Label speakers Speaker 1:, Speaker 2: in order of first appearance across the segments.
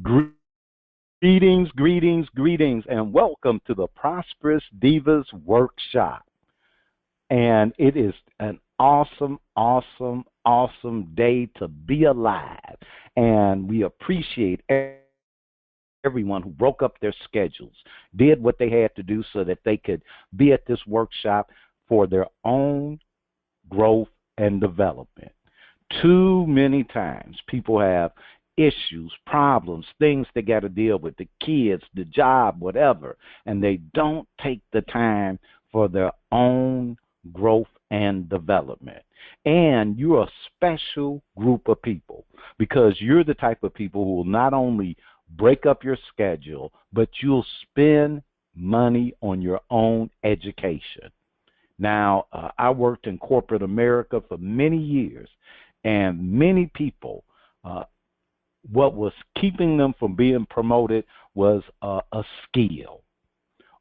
Speaker 1: Greetings, greetings, greetings, and welcome to the Prosperous Divas Workshop. And it is an awesome, awesome, awesome day to be alive. And we appreciate everyone who broke up their schedules, did what they had to do so that they could be at this workshop for their own growth and development. Too many times people have issues, problems, things they got to deal with, the kids, the job, whatever, and they don't take the time for their own growth and development. And you're a special group of people because you're the type of people who will not only break up your schedule, but you'll spend money on your own education. Now, I worked in corporate America for many years, and many people, what was keeping them from being promoted was a skill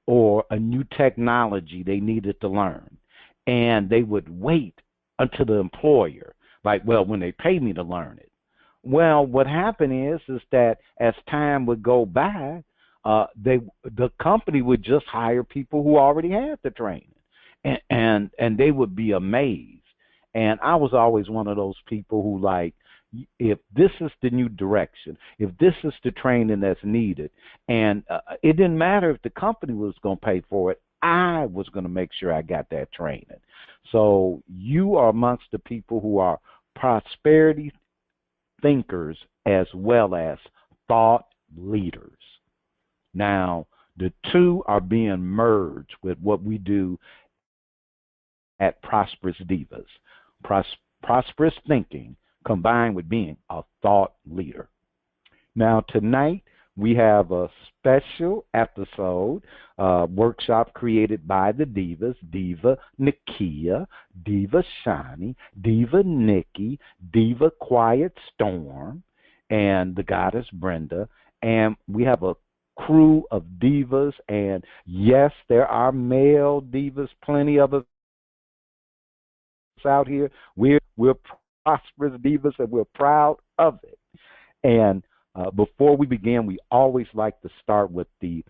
Speaker 1: or a new technology they needed to learn. And they would wait until the employer, like, well, when they pay me to learn it. Well, what happened is that as time would go by, the company would just hire people who already had the training. And they would be amazed. And I was always one of those people who, like, if this is the new direction, if this is the training that's needed, and it didn't matter if the company was going to pay for it, I was going to make sure I got that training. So you are amongst the people who are prosperity thinkers as well as thought leaders. Now, the two are being merged with what we do at Prosperous Divas. Prosperous thinking combined with being a thought leader. Now, tonight we have a special episode, workshop created by the Divas, Diva Nakia, Diva Shani, Diva Nikki, Diva Quiet Storm, and the Goddess Brenda. And we have a crew of divas, and yes, there are male divas, plenty of us out here. We're prosperous divas, and we're proud of it. And before we begin, we always like to start with the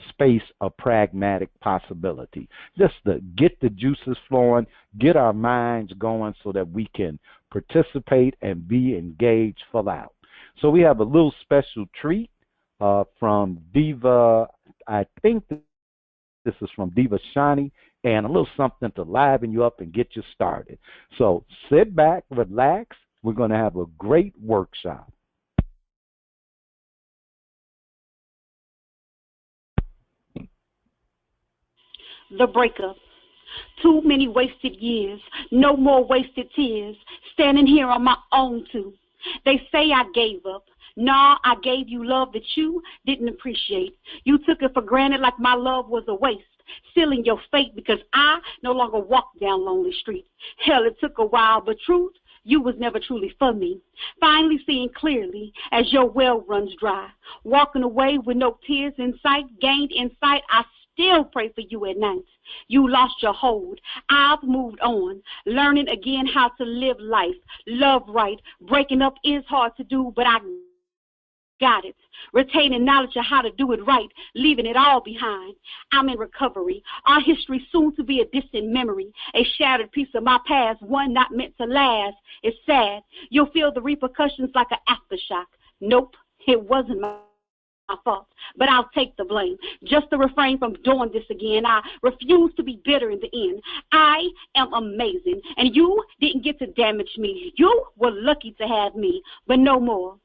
Speaker 1: space of pragmatic possibility, just to get the juices flowing, get our minds going so that we can participate and be engaged full out. So we have a little special treat from Diva, I think this is from Diva Shani, and a little something to liven you up and get you started. So sit back, relax. We're going to have a great workshop.
Speaker 2: The breakup. Too many wasted years, no more wasted tears, standing here on my own too. They say I gave up. Nah, I gave you love that you didn't appreciate. You took it for granted like my love was a waste, sealing your fate because I no longer walk down lonely street. Hell, it took a while, but truth, you was never truly for me. Finally seeing clearly as your well runs dry. Walking away with no tears in sight, gained insight, I still pray for you at night. You lost your hold. I've moved on, learning again how to live life, love right. Breaking up is hard to do, but I got it. Retaining knowledge of how to do it right, leaving it all behind. I'm in recovery. Our history soon to be a distant memory, a shattered piece of my past, one not meant to last. It's sad. You'll feel the repercussions like an aftershock. Nope, it wasn't my fault, but I'll take the blame. Just to refrain from doing this again, I refuse to be bitter in the end. I am amazing, and you didn't get to damage me. You were lucky to have me, but no more.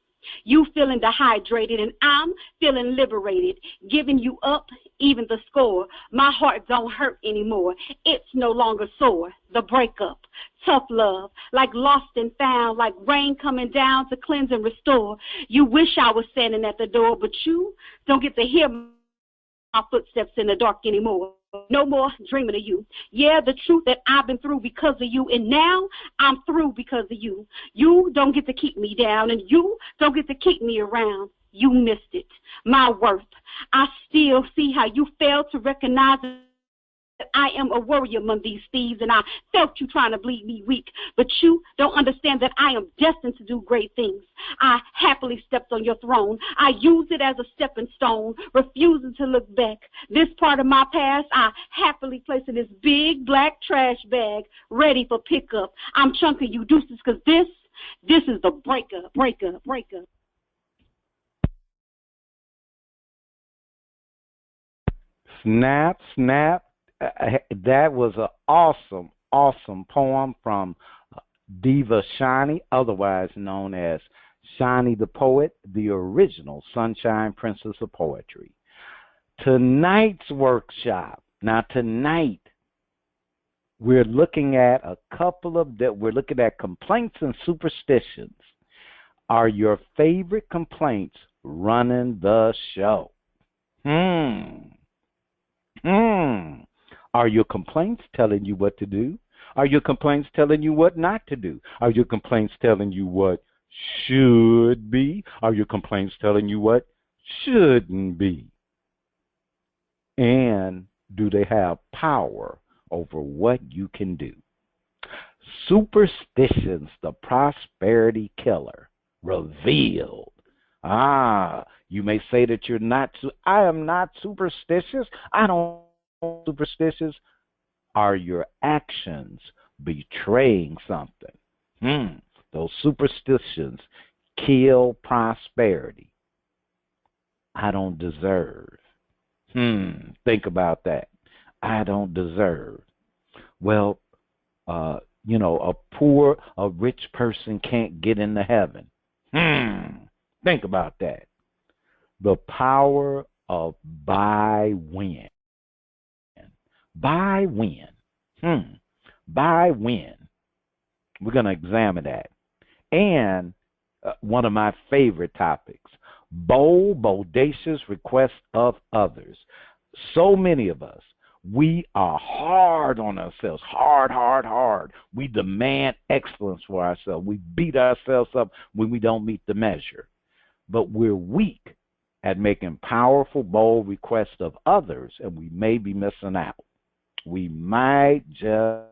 Speaker 2: You feeling dehydrated, and I'm feeling liberated, giving you up even the score. My heart don't hurt anymore. It's no longer sore. The breakup, tough love, like lost and found, like rain coming down to cleanse and restore. You wish I was standing at the door, but you don't get to hear my footsteps in the dark anymore. No more dreaming of you. Yeah, the truth that I've been through because of you, and now I'm through because of you. You don't get to keep me down, and you don't get to keep me around. You missed it. My worth. I still see how you failed to recognize I am a warrior among these thieves, and I felt you trying to bleed me weak. But you don't understand that I am destined to do great things. I happily stepped on your throne. I used it as a stepping stone, refusing to look back. This part of my past, I happily place in this big black trash bag, ready for pickup. I'm chunking you deuces, because this is the breaker.
Speaker 1: Snap, snap. That was an awesome, awesome poem from Diva Shani, otherwise known as Shani the Poet, the original Sunshine Princess of Poetry. Tonight's workshop. Now, tonight, we're looking at we're looking at complaints and superstitions. Are your favorite complaints running the show? Are your complaints telling you what to do? Are your complaints telling you what not to do? Are your complaints telling you what should be? Are your complaints telling you what shouldn't be? And do they have power over what you can do? Superstitions, the prosperity killer, revealed. You may say that you're not. I am not superstitious. I don't superstitious. Are your actions betraying something? Those superstitions kill prosperity. I don't deserve. Think about that. I don't deserve. Well, a rich person can't get into heaven. Think about that. The power of buy win. Buy win. Buy win. We're going to examine that. And one of my favorite topics, bold, bodacious requests of others. So many of us, we are hard on ourselves, hard. We demand excellence for ourselves. We beat ourselves up when we don't meet the measure. But we're weak at making powerful, bold requests of others, and we may be missing out. We might just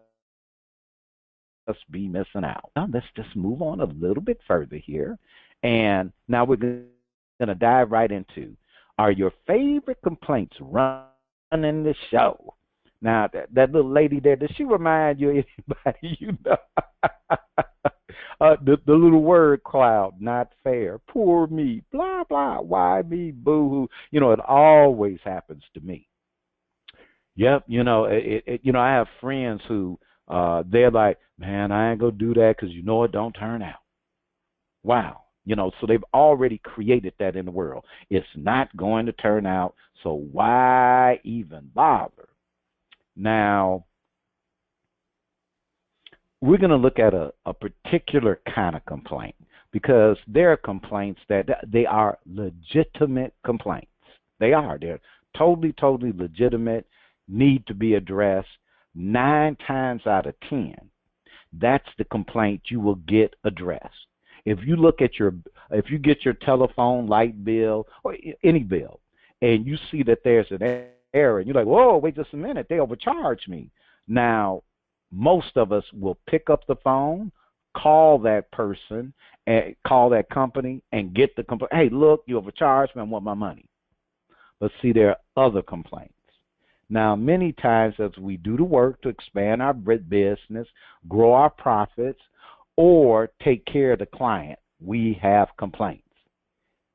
Speaker 1: be missing out. Now, let's just move on a little bit further here. And now we're going to dive right into, are your favorite complaints running the show? Now, that little lady there, does she remind you of anybody you know? The little word cloud, not fair, poor me, blah, blah, why me, boo-hoo. It always happens to me. Yep, I have friends who, they're like, man, I ain't going to do that because it don't turn out. Wow. So they've already created that in the world. It's not going to turn out, so why even bother? Now, we're going to look at a particular kind of complaint, because there are complaints that they are legitimate complaints. They're totally legitimate, need to be addressed. 9 times out of 10, that's the complaint you will get addressed. If you get your telephone, light bill, or any bill, and you see that there's an error, and you're like, whoa, wait just a minute, they overcharged me. Now, most of us will pick up the phone, call that person, and call that company, and get the complaint. Hey, look, you overcharged me, I want my money. But see, there are other complaints. Now, many times as we do the work to expand our business, grow our profits, or take care of the client, we have complaints.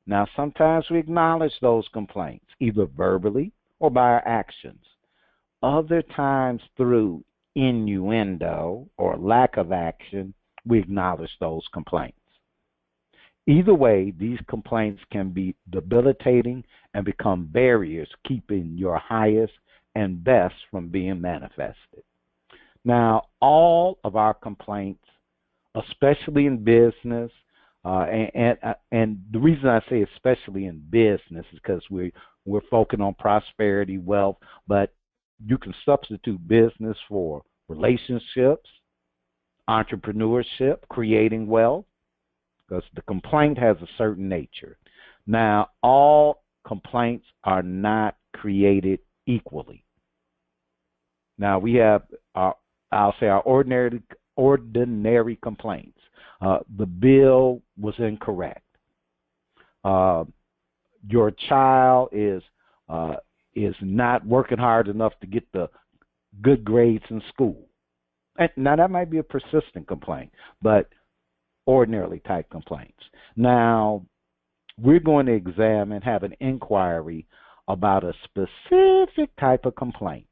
Speaker 1: Now, sometimes we acknowledge those complaints, either verbally or by our actions. Other times through innuendo or lack of action, we acknowledge those complaints. Either way, these complaints can be debilitating and become barriers keeping your highest and best from being manifested. Now, all of our complaints, especially in business, and the reason I say especially in business is because we're focusing on prosperity, wealth, but you can substitute business for relationships, entrepreneurship, creating wealth, because the complaint has a certain nature. Now, all complaints are not created equally. Now we have our, I'll say our ordinary complaints. The bill was incorrect. Uh, your child is not working hard enough to get the good grades in school. And now that might be a persistent complaint, but ordinarily type complaints. Now we're going to have an inquiry about a specific type of complaint,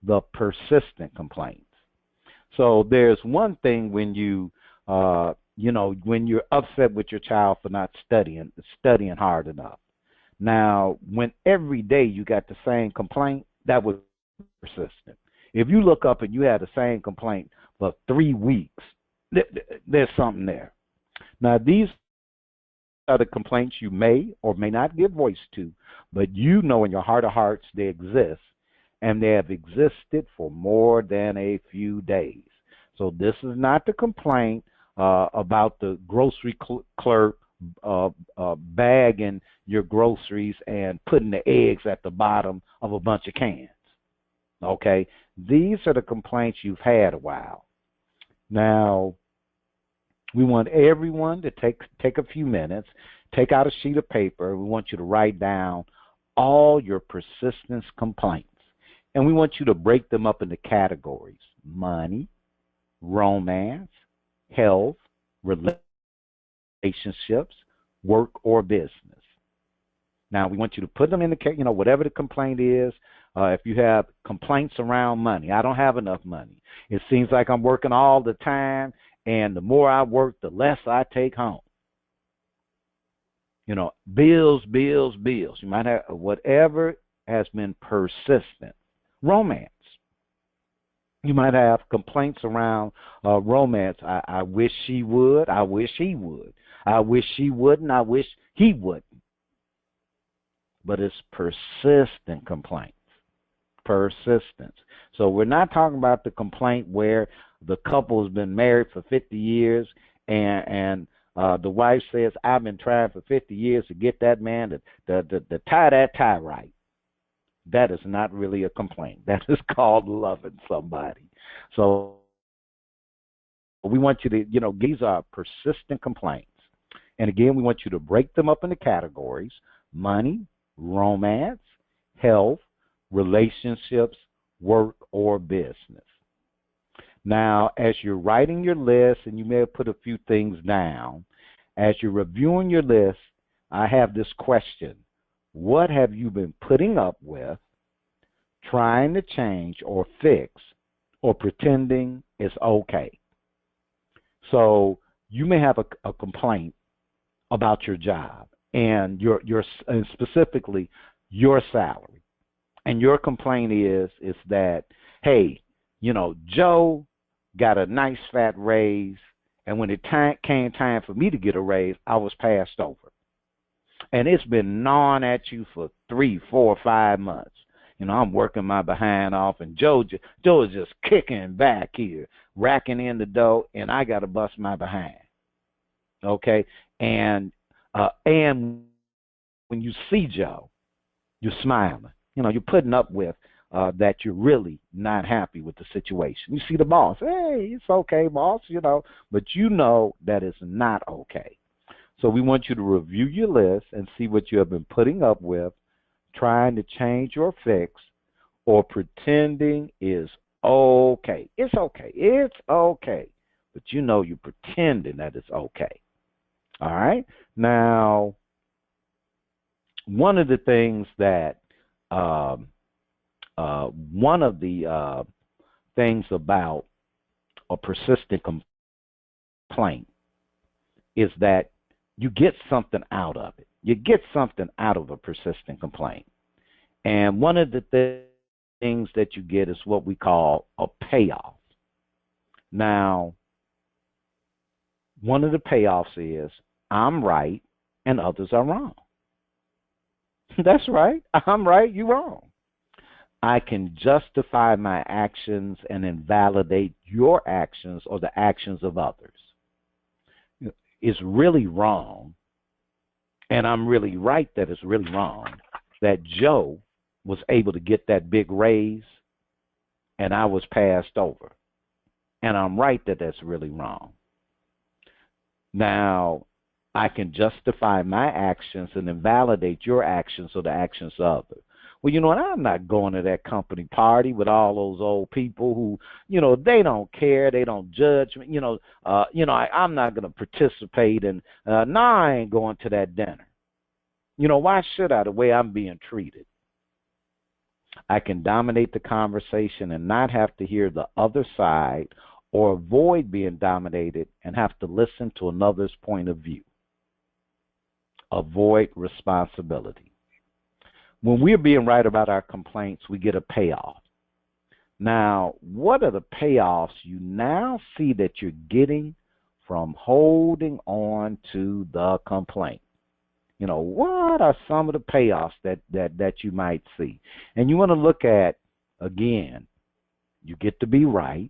Speaker 1: the persistent complaints. So there's one thing when when you're upset with your child for not studying hard enough. Now, when every day you got the same complaint, that was persistent. If you look up and you had the same complaint for 3 weeks, there's something there. Now, these are the complaints you may or may not give voice to, but you know in your heart of hearts they exist, and they have existed for more than a few days. So this is not the complaint about the grocery clerk bagging your groceries and putting the eggs at the bottom of a bunch of cans. Okay? These are the complaints you've had a while. Now, we want everyone to take a few minutes, take out a sheet of paper. We want you to write down all your persistence complaints. And we want you to break them up into categories: money, romance, health, relationships, work, or business. Now, we want you to put them in the, whatever the complaint is. If you have complaints around money, I don't have enough money. It seems like I'm working all the time, and the more I work, the less I take home. Bills, bills, bills. You might have whatever has been persistent. Romance. You might have complaints around romance. I wish she would. I wish he would. I wish she wouldn't. I wish he wouldn't. But it's persistent complaints. Persistence. So we're not talking about the complaint where the couple has been married for 50 years and the wife says, I've been trying for 50 years to get that man to tie that tie right. That is not really a complaint. That is called loving somebody. So we want you to, these are persistent complaints. And again, we want you to break them up into categories: money, romance, health, relationships, work, or business. Now, as you're writing your list, and you may have put a few things down, as you're reviewing your list, I have this question: what have you been putting up with, trying to change or fix, or pretending is okay? So you may have a complaint about your job and and specifically your salary. And your complaint is that, hey, Joe got a nice fat raise, and when it came time for me to get a raise, I was passed over. And it's been gnawing at you for 3, 4, 5 months. I'm working my behind off, and Joe is just kicking back here, racking in the dough, and I got to bust my behind. Okay? And when you see Joe, you're smiling. You're putting up with that you're really not happy with the situation. You see the boss. Hey, it's okay, boss, but that it's not okay. So we want you to review your list and see what you have been putting up with, trying to change or fix, or pretending is okay. It's okay. It's okay. But you're pretending that it's okay. All right? Now, one of the things that one of the things about a persistent complaint is that you get something out of it. You get something out of a persistent complaint. And one of the things that you get is what we call a payoff. Now, one of the payoffs is I'm right and others are wrong. That's right. I'm right, you're wrong. I can justify my actions and invalidate your actions or the actions of others. It's really wrong, and I'm really right that it's really wrong, that Joe was able to get that big raise and I was passed over. And I'm right that that's really wrong. Now, I can justify my actions and invalidate your actions or the actions of others. Well, you know what? I'm not going to that company party with all those old people who, they don't care, they don't judge me. I'm not going to participate in. No, I ain't going to that dinner. Why should I? The way I'm being treated. I can dominate the conversation and not have to hear the other side, or avoid being dominated and have to listen to another's point of view. Avoid responsibility. When we're being right about our complaints, we get a payoff. Now, what are the payoffs you now see that you're getting from holding on to the complaint? What are some of the payoffs that you might see? And you want to look at, again, you get to be right.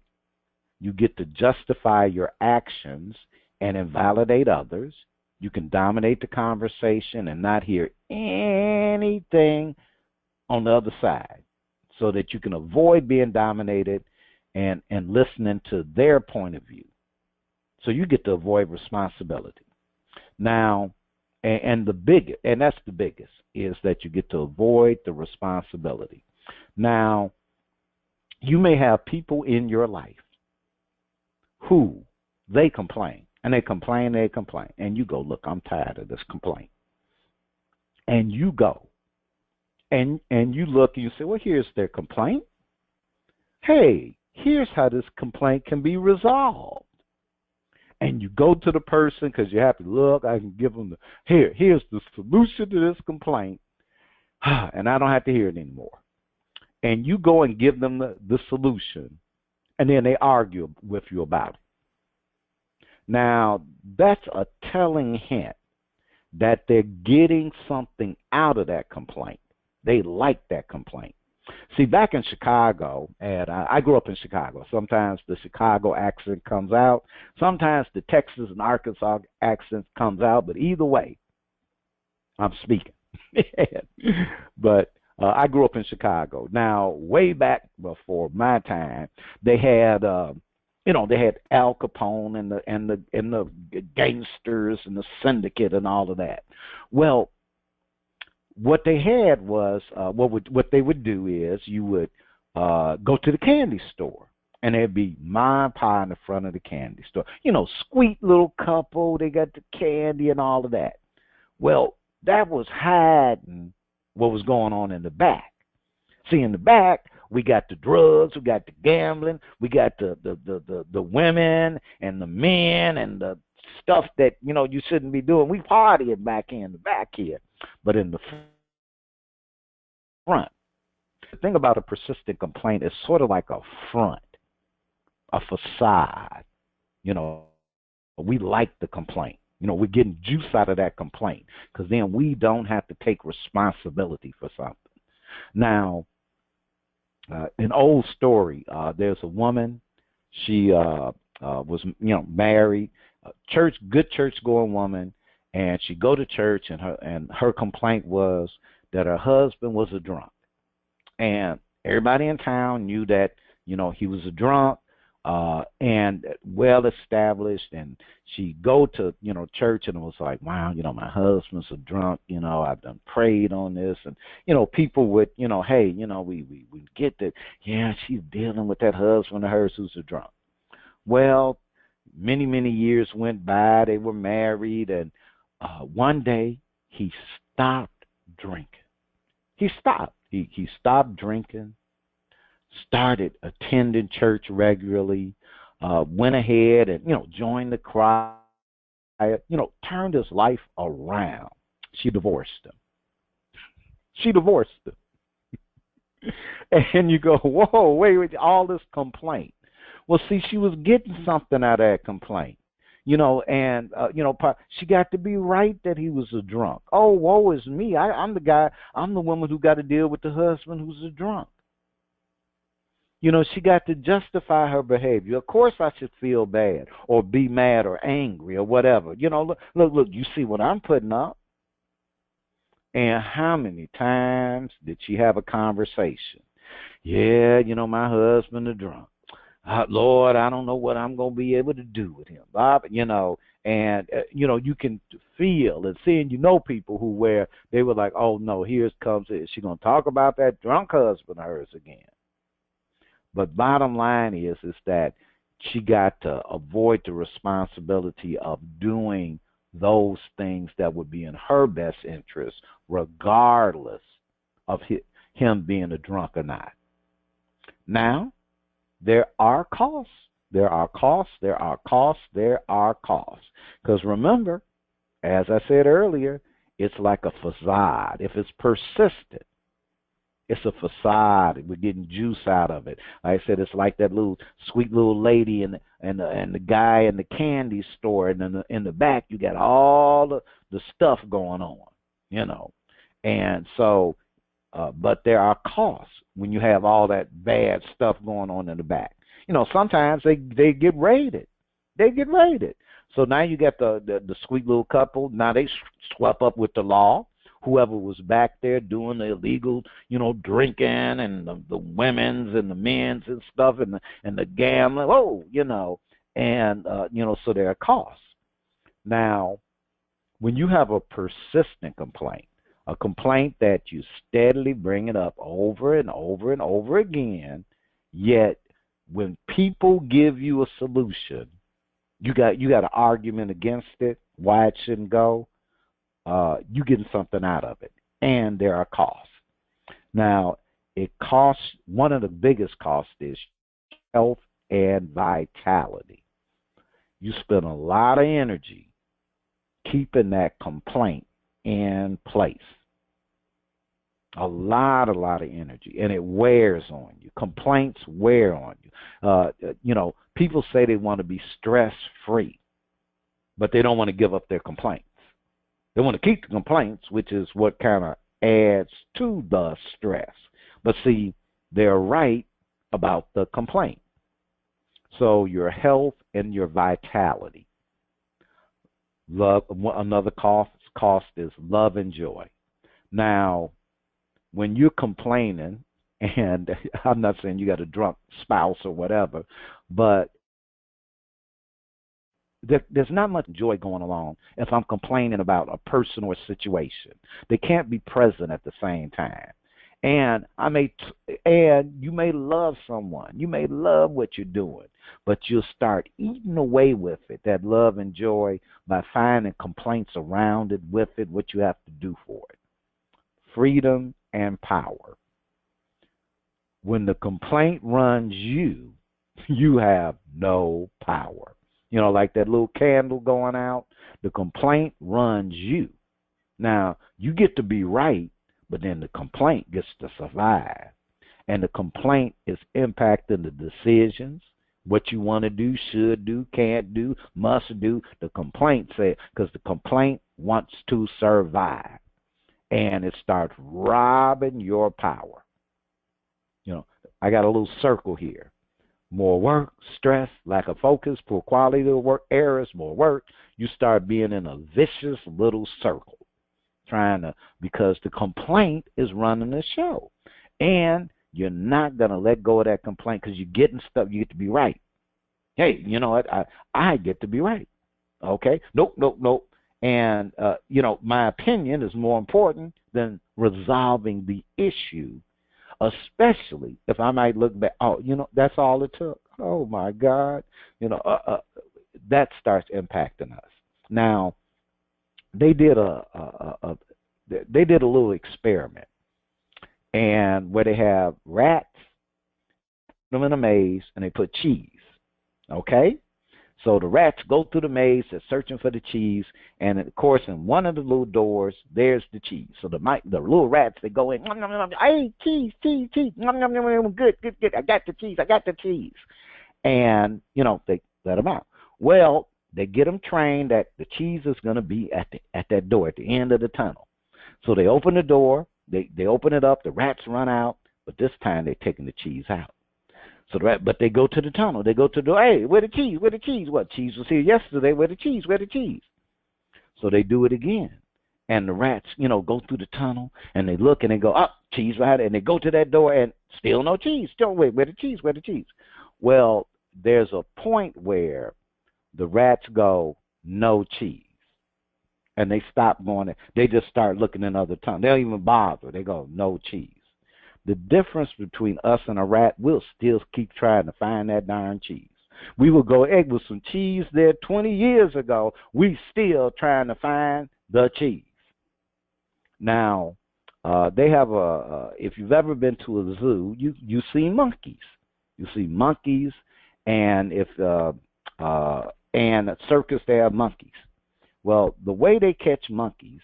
Speaker 1: You get to justify your actions and invalidate others. You can dominate the conversation and not hear anything on the other side, so that you can avoid being dominated and listening to their point of view. So you get to avoid responsibility. Now, and that's the biggest, is that you get to avoid the responsibility. Now, you may have people in your life who they complain, and they complain, and you go, look, I'm tired of this complaint. And you go, and you look, and you say, well, here's their complaint. Hey, here's how this complaint can be resolved. And you go to the person because you're happy. Look, I can give them here's the solution to this complaint, and I don't have to hear it anymore. And you go and give them the solution, and then they argue with you about it. Now, that's a telling hint that they're getting something out of that complaint. They like that complaint. See, back in Chicago, and I grew up in Chicago, sometimes the Chicago accent comes out. Sometimes the Texas and Arkansas accent comes out, but either way, I'm speaking. But I grew up in Chicago. Now, way back before my time, they had, they had Al Capone and the gangsters and the syndicate and all of that. Well, what they had was what they would do is you would go to the candy store, and there'd be Ma and Pa in the front of the candy store. Sweet little couple, they got the candy and all of that. Well, that was hiding what was going on in the back. See, in the back, we got the drugs, we got the gambling, we got the women and the men and the stuff that, you shouldn't be doing. We partying back in the back here. But in the front, the thing about a persistent complaint is sort of like a front, a facade. We like the complaint. We're getting juice out of that complaint because then we don't have to take responsibility for something. Now, an old story, there's a woman. She was, married, good church-going woman, and she go to church, and her complaint was that her husband was a drunk. And everybody in town knew that, he was a drunk, and well established. And she go to, church, and it was like, wow, my husband's a drunk. I've done prayed on this, and people would, hey, we get that. Yeah, she's dealing with that husband of hers who's a drunk. Well, many years went by. They were married, and one day he stopped drinking. He stopped. He stopped drinking, started attending church regularly, went ahead and, joined the choir, turned his life around. She divorced him. And you go, whoa, wait, all this complaint. Well, see, she was getting something out of that complaint. And she got to be right that he was a drunk. Oh, woe is me. I'm the woman who got to deal with the husband who's a drunk. She got to justify her behavior. Of course I should feel bad or be mad or angry or whatever. Look, you see what I'm putting up? And how many times did she have a conversation? Yeah, my husband is drunk. Lord, I don't know what I'm going to be able to do with him. Bob, and, you can feel and see, and people who where they were like, oh, no, here comes it. She's going to talk about that drunk husband of hers again. But bottom line is that she got to avoid the responsibility of doing those things that would be in her best interest, regardless of him being a drunk or not. Now, there are costs. There are costs. There are costs. There are costs. Because remember, as I said earlier, it's like a facade. If it's persistent, it's a facade. We're getting juice out of it. Like I said, it's like that little sweet little lady and the guy in the candy store, and in the back you got all the stuff going on, And so, but there are costs when you have all that bad stuff going on in the back. Sometimes they get raided. They get raided. So now you got the sweet little couple. Now they swept up with the law. Whoever was back there doing the illegal, drinking and the women's and the men's and stuff and the gambling. And so there are costs. Now, when you have a persistent complaint, a complaint that you steadily bring it up over and over and over again, yet when people give you a solution, you got an argument against it, why it shouldn't go. You getting something out of it, and there are costs. Now, it costs. One of the biggest costs is health and vitality. You spend a lot of energy keeping that complaint in place. A lot of energy, and it wears on you. Complaints wear on you. People say they want to be stress-free, but they don't want to give up their complaints. They want to keep the complaints, which is what kind of adds to the stress. But see, they're right about the complaint. So your health and your vitality. Love. Another cost is love and joy. Now, when you're complaining, and I'm not saying you got a drunk spouse or whatever, but there's not much joy going along if I'm complaining about a person or a situation. They can't be present at the same time. And you may love someone. You may love what you're doing, but you'll start eating away with it, that love and joy, by finding complaints around it, with it, what you have to do for it. Freedom and power. When the complaint runs you, you have no power. Like that little candle going out, the complaint runs you. Now, you get to be right, but then the complaint gets to survive. And the complaint is impacting the decisions, what you want to do, should do, can't do, must do. The complaint says, because the complaint wants to survive. And it starts robbing your power. I got a little circle here. More work, stress, lack of focus, poor quality of work, errors, more work. You start being in a vicious little circle, because the complaint is running the show. And you're not going to let go of that complaint because you're getting stuff. You get to be right. Hey, you know what? I get to be right. Okay? Nope. And, my opinion is more important than resolving the issue, especially if I might look back. Oh, that's all it took. Oh, my God. That starts impacting us. Now, they did a little experiment, and where they have rats, put them in a maze, and they put cheese. Okay? So the rats go through the maze, they're searching for the cheese, and of course, in one of the little doors, there's the cheese. So the little rats, they go in, nom, nom, nom, hey, cheese, nom, nom, nom, nom, good, I got the cheese. And, they let them out. Well, they get them trained that the cheese is going to be at that door, at the end of the tunnel. So they open the door, they open it up, the rats run out, but this time they're taking the cheese out. So but they go to the tunnel. They go to the door. Hey, where the cheese? What? Cheese was here yesterday. Where the cheese? So they do it again. And the rats, go through the tunnel, and they look and they go, oh, cheese right, and they go to that door and still no cheese. Still, wait, where the cheese? Where the cheese? Well, there's a point where the rats go, no cheese. And they stop going there. They just start looking in other tunnels. They don't even bother. They go, no cheese. The difference between us and a rat, we'll still keep trying to find that darn cheese. We will go, hey, with some cheese there 20 years ago, we still trying to find the cheese. Now, they have if you've ever been to a zoo, you see monkeys. You see monkeys, and and at circus they have monkeys. Well, the way they catch monkeys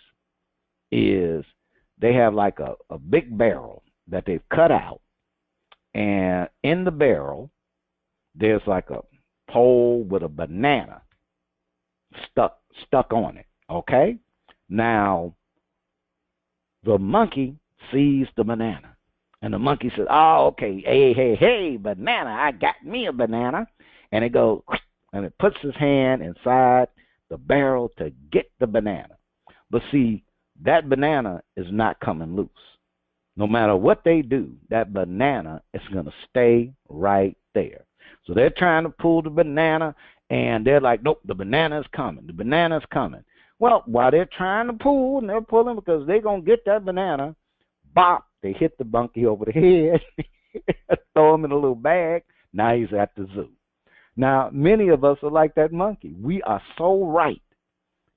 Speaker 1: is they have like a big barrel that they've cut out, and in the barrel there's like a pole with a banana stuck on it. Okay? Now, the monkey sees the banana, and the monkey says, oh, okay, hey, banana, I got me a banana. And it goes, and it puts his hand inside the barrel to get the banana. But see, that banana is not coming loose. No matter what they do, that banana is going to stay right there. So they're trying to pull the banana, and they're like, nope, the banana's coming. The banana's coming. Well, while they're trying to pull, and they're pulling because they're going to get that banana, bop, they hit the monkey over the head, throw him in a little bag. Now he's at the zoo. Now, many of us are like that monkey. We are so right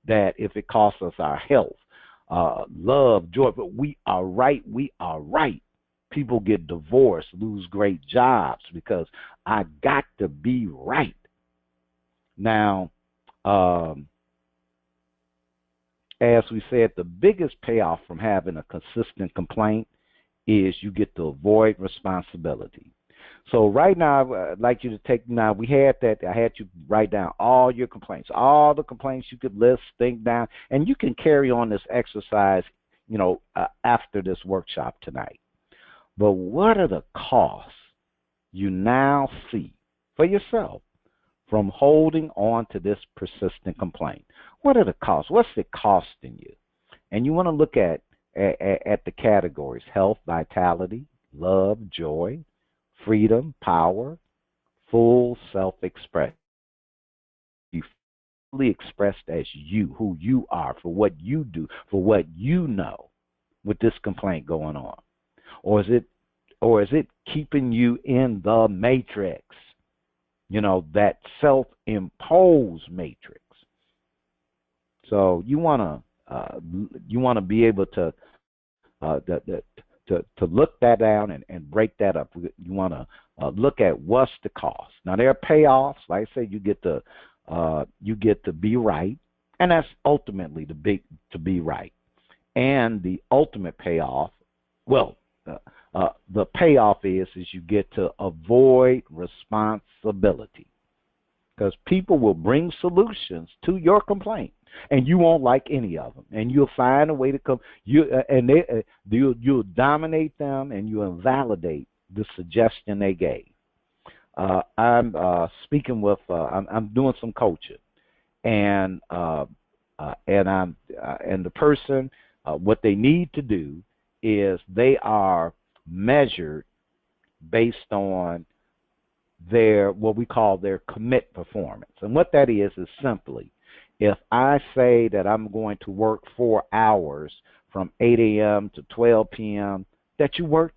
Speaker 1: that if it costs us our health, love, joy, but we are right. People get divorced, lose great jobs because I got to be right. Now, as we said, the biggest payoff from having a consistent complaint is you get to avoid responsibility. So right now, I'd like you to take, now we had that, I had you write down all your complaints, all the complaints you could list, think down, and you can carry on this exercise, after this workshop tonight. But what are the costs you now see for yourself from holding on to this persistent complaint? What are the costs? What's it costing you? And you want to look at the categories: health, vitality, love, joy, freedom, power, full self-expression. You fully expressed as you, who you are, for what you do, for what you know with this complaint going on. Or is it keeping you in the matrix? That self-imposed matrix. So you want to be able to look that down and break that up. You want to look at what's the cost. Now there are payoffs. Like I say, you get to be right, and that's ultimately to be right. And the ultimate payoff, the payoff is you get to avoid responsibility, because people will bring solutions to your complaint, and you won't like any of them, and you'll find a way to come. You'll dominate them, and you invalidate the suggestion they gave. I'm speaking with. I'm doing some coaching, and the person, what they need to do is they are measured based on their, what we call their commit performance. And what that is simply, if I say that I'm going to work 4 hours from 8 a.m. to 12 p.m., that you work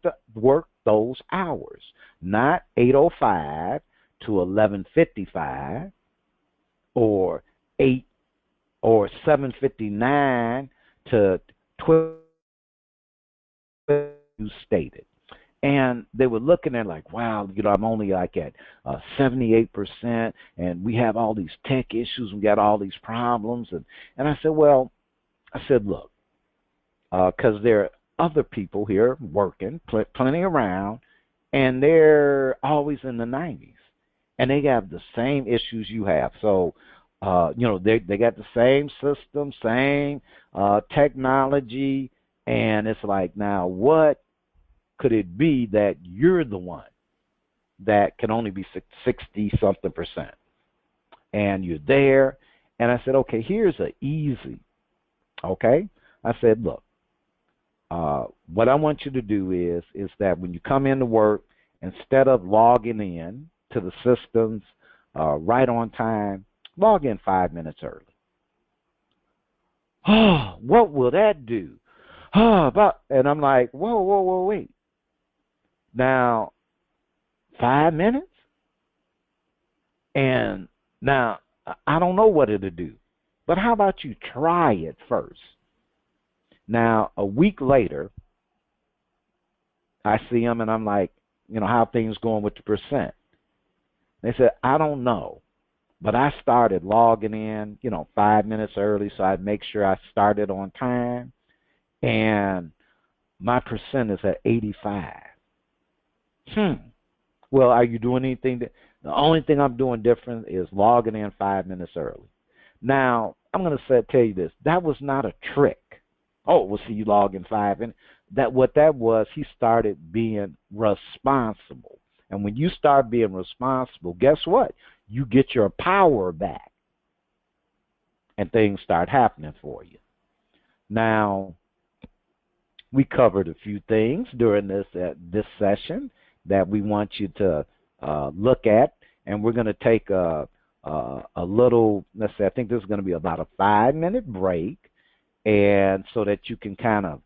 Speaker 1: those hours, not 8:05 to 11:55 or 7:59 to 12, you stated. And they were looking at like, wow, I'm only like at 78%, and we have all these tech issues, we got all these problems. And I said, look, because there are other people here working, plenty around, and they're always in the 90s, and they have the same issues you have. So, they got the same system, same technology, and it's like, now what could it be that you're the one that can only be 60-something%? And you're there. And I said, okay, here's an easy, okay? I said, look, what I want you to do is that when you come into work, instead of logging in to the systems right on time, log in 5 minutes early. Oh, what will that do? And I'm like, whoa, wait. Now, 5 minutes? And now, I don't know what it'll do. But how about you try it first? Now, a week later, I see them and I'm like, how things going with the percent? They said, I don't know. But I started logging in, 5 minutes early, so I'd make sure I started on time. And my percent is at 85. Well, are you doing anything? The only thing I'm doing different is logging in 5 minutes early. Now, I'm going to tell you this. That was not a trick. Oh, we'll see you log in 5 minutes. What that was, he started being responsible. And when you start being responsible, guess what? You get your power back. And things start happening for you. Now, we covered a few things during this session that we want you to look at. And we're going to take a little, let's say, I think this is going to be about a 5-minute break. And so that you can kind of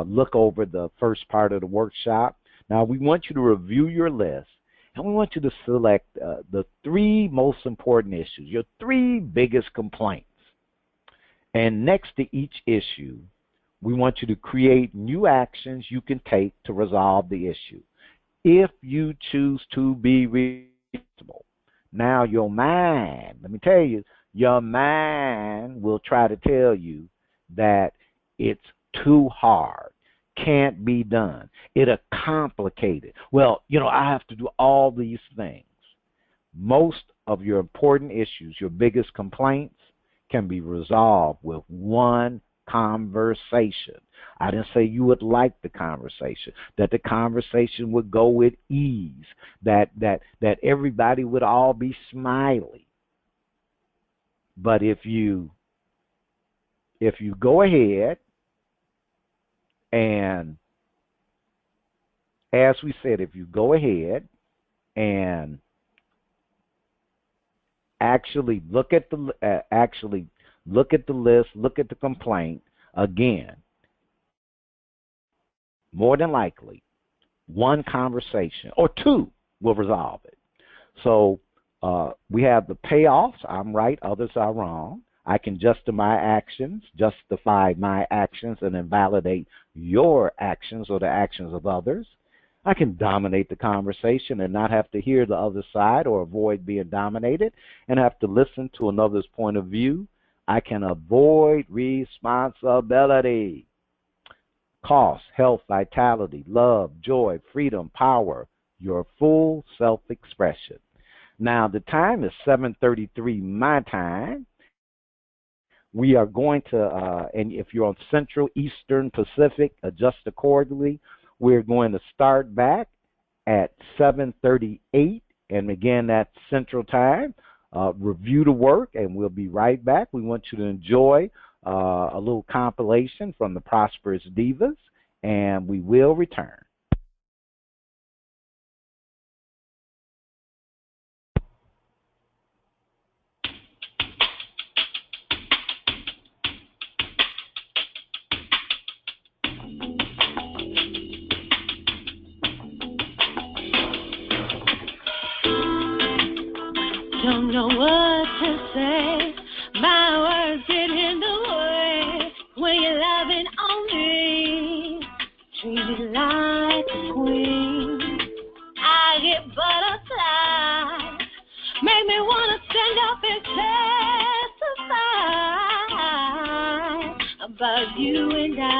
Speaker 1: look over the first part of the workshop. Now, we want you to review your list, and we want you to select the 3 most important issues, your 3 biggest complaints. And next to each issue, we want you to create new actions you can take to resolve the issue. If you choose to be reasonable. Now, your mind, let me tell you, your mind will try to tell you that it's too hard, can't be done, it'll complicate it. Well, I have to do all these things. Most of your important issues, your biggest complaints, can be resolved with one conversation. I didn't say you would like the conversation, that the conversation would go with ease, that everybody would all be smiley. But if you go ahead and, as we said, if you go ahead and actually look at the list, look at the complaint, again, more than likely, one conversation or 2 will resolve it. So we have the payoffs. I'm right, others are wrong. I can justify my actions and invalidate your actions or the actions of others. I can dominate the conversation and not have to hear the other side or avoid being dominated and have to listen to another's point of view. I can avoid responsibility. Cost, health, vitality, love, joy, freedom, power, your full self-expression. Now, the time is 7:33 my time. We are going to, and if you're on Central, Eastern, Pacific, adjust accordingly. We're going to start back at 7:38, and again, that's Central Time. Review the work, and we'll be right back. We want you to enjoy a little compilation from the Prosperous Divas, and we will return.
Speaker 2: Don't know what to say. My words get in the way when you're loving on me. Treat me like a queen. I get butterflies. Make me wanna stand up and testify about you and I.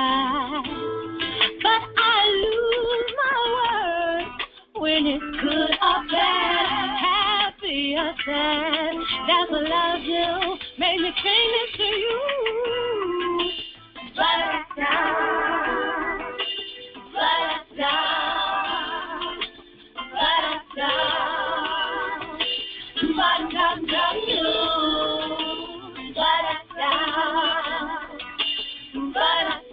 Speaker 2: But I lose my words when it's good or bad. Happy or sad, that's what love do. Make me sing this to you. Ba-da-da, ba-da-da, ba-da-da, ba-da-da, you. Ba-da-da, ba-da-da.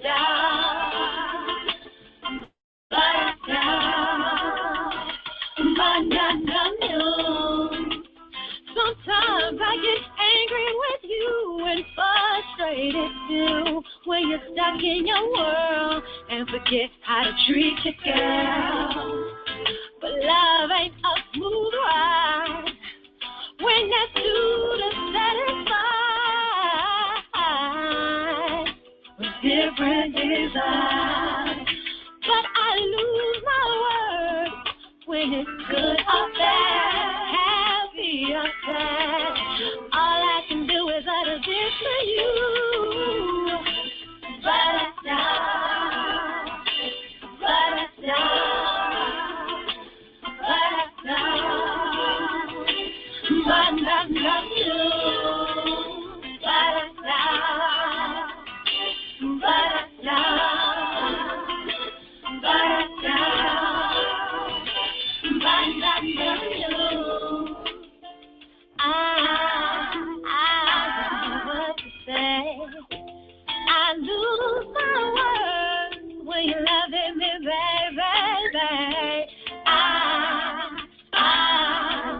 Speaker 2: and forget how to treat your girl. But love ain't a smooth ride when that's due to satisfy with different desires. But I lose my words when it's good or bad, happy or sad. All I can do is utter this for you. Ba-da-da, ba-da-da, ba-da-da, ba-da-da, ba-da-da, ba-da-da, ba-da-da, ba-da-da. I don't know what to say. I lose my words when you're loving me, baby. I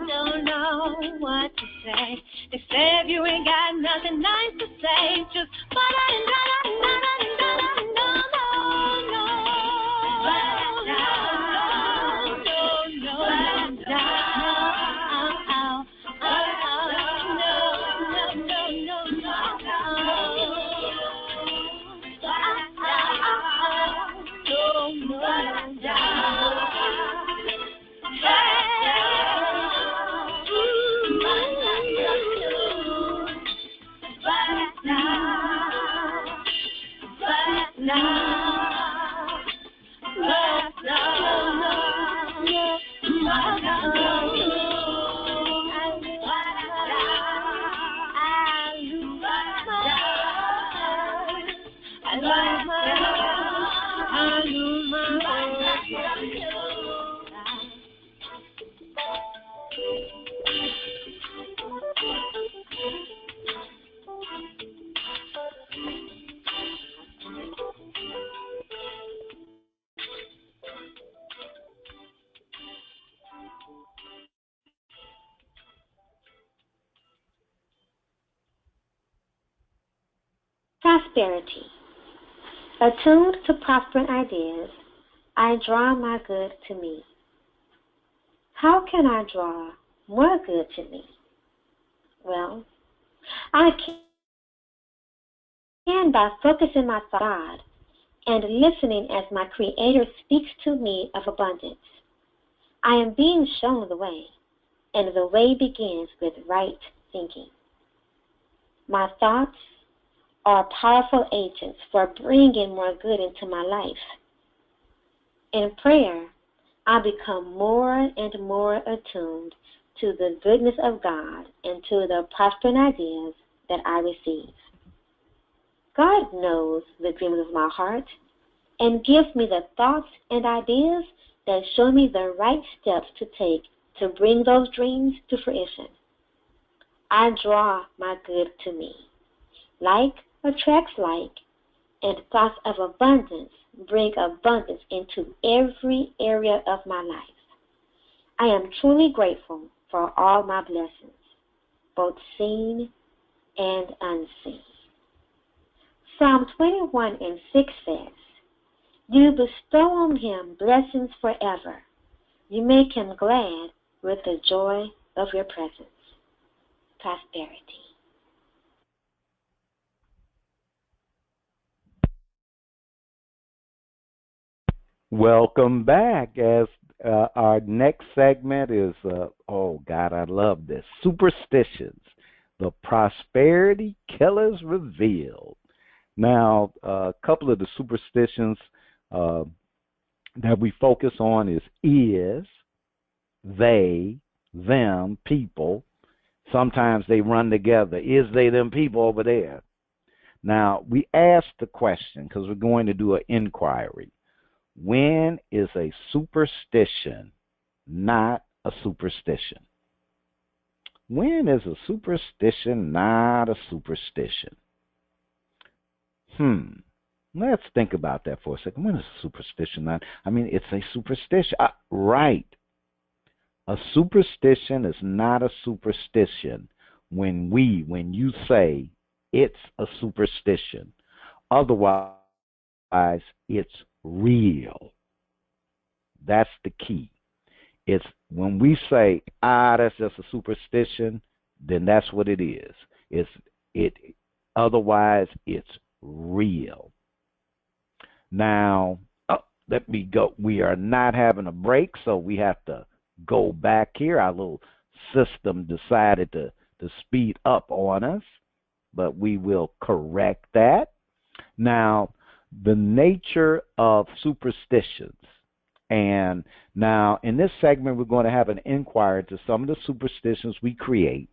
Speaker 2: don't know what to say. They say if you ain't got nothing nice to say, just prosperity. Attuned to prospering ideas, I draw my good to me. How can I draw more good to me? Well, I can by focusing my thought on God and listening as my Creator speaks to me of abundance. I am being shown the way, and the way begins with right thinking. My thoughts are powerful agents for bringing more good into my life. In prayer, I become more and more attuned to the goodness of God and to the prospering ideas that I receive. God knows the dreams of my heart and gives me the thoughts and ideas that show me the right steps to take to bring those dreams to fruition. I draw my good to me. Like attracts like, and thoughts of abundance bring abundance into every area of my life. I am truly grateful for all my blessings, both seen and unseen. Psalm 21:6 says, "You bestow on him blessings forever. You make him glad with the joy of your presence." Prosperity.
Speaker 1: Welcome back. As our next segment is, oh God, I love this. Superstitions, the prosperity killers revealed. Now, a couple of the superstitions that we focus on is, they, them, people. Sometimes they run together. Is they, them people over there? Now, we ask the question because we're going to do an inquiry. When is a superstition not a superstition? When is a superstition not a superstition? Let's think about that for a second. When is a superstition not? I mean, it's a superstition. Right. A superstition is not a superstition when you say it's a superstition. Otherwise, it's real. That's the key. It's when we say, that's just a superstition, then that's what it is. It otherwise it's real. Now, let me go. We are not having a break, so we have to go back here. Our little system decided to speed up on us, but we will correct that. Now, the nature of superstitions. And now, in this segment, we're going to have an inquiry into some of the superstitions we create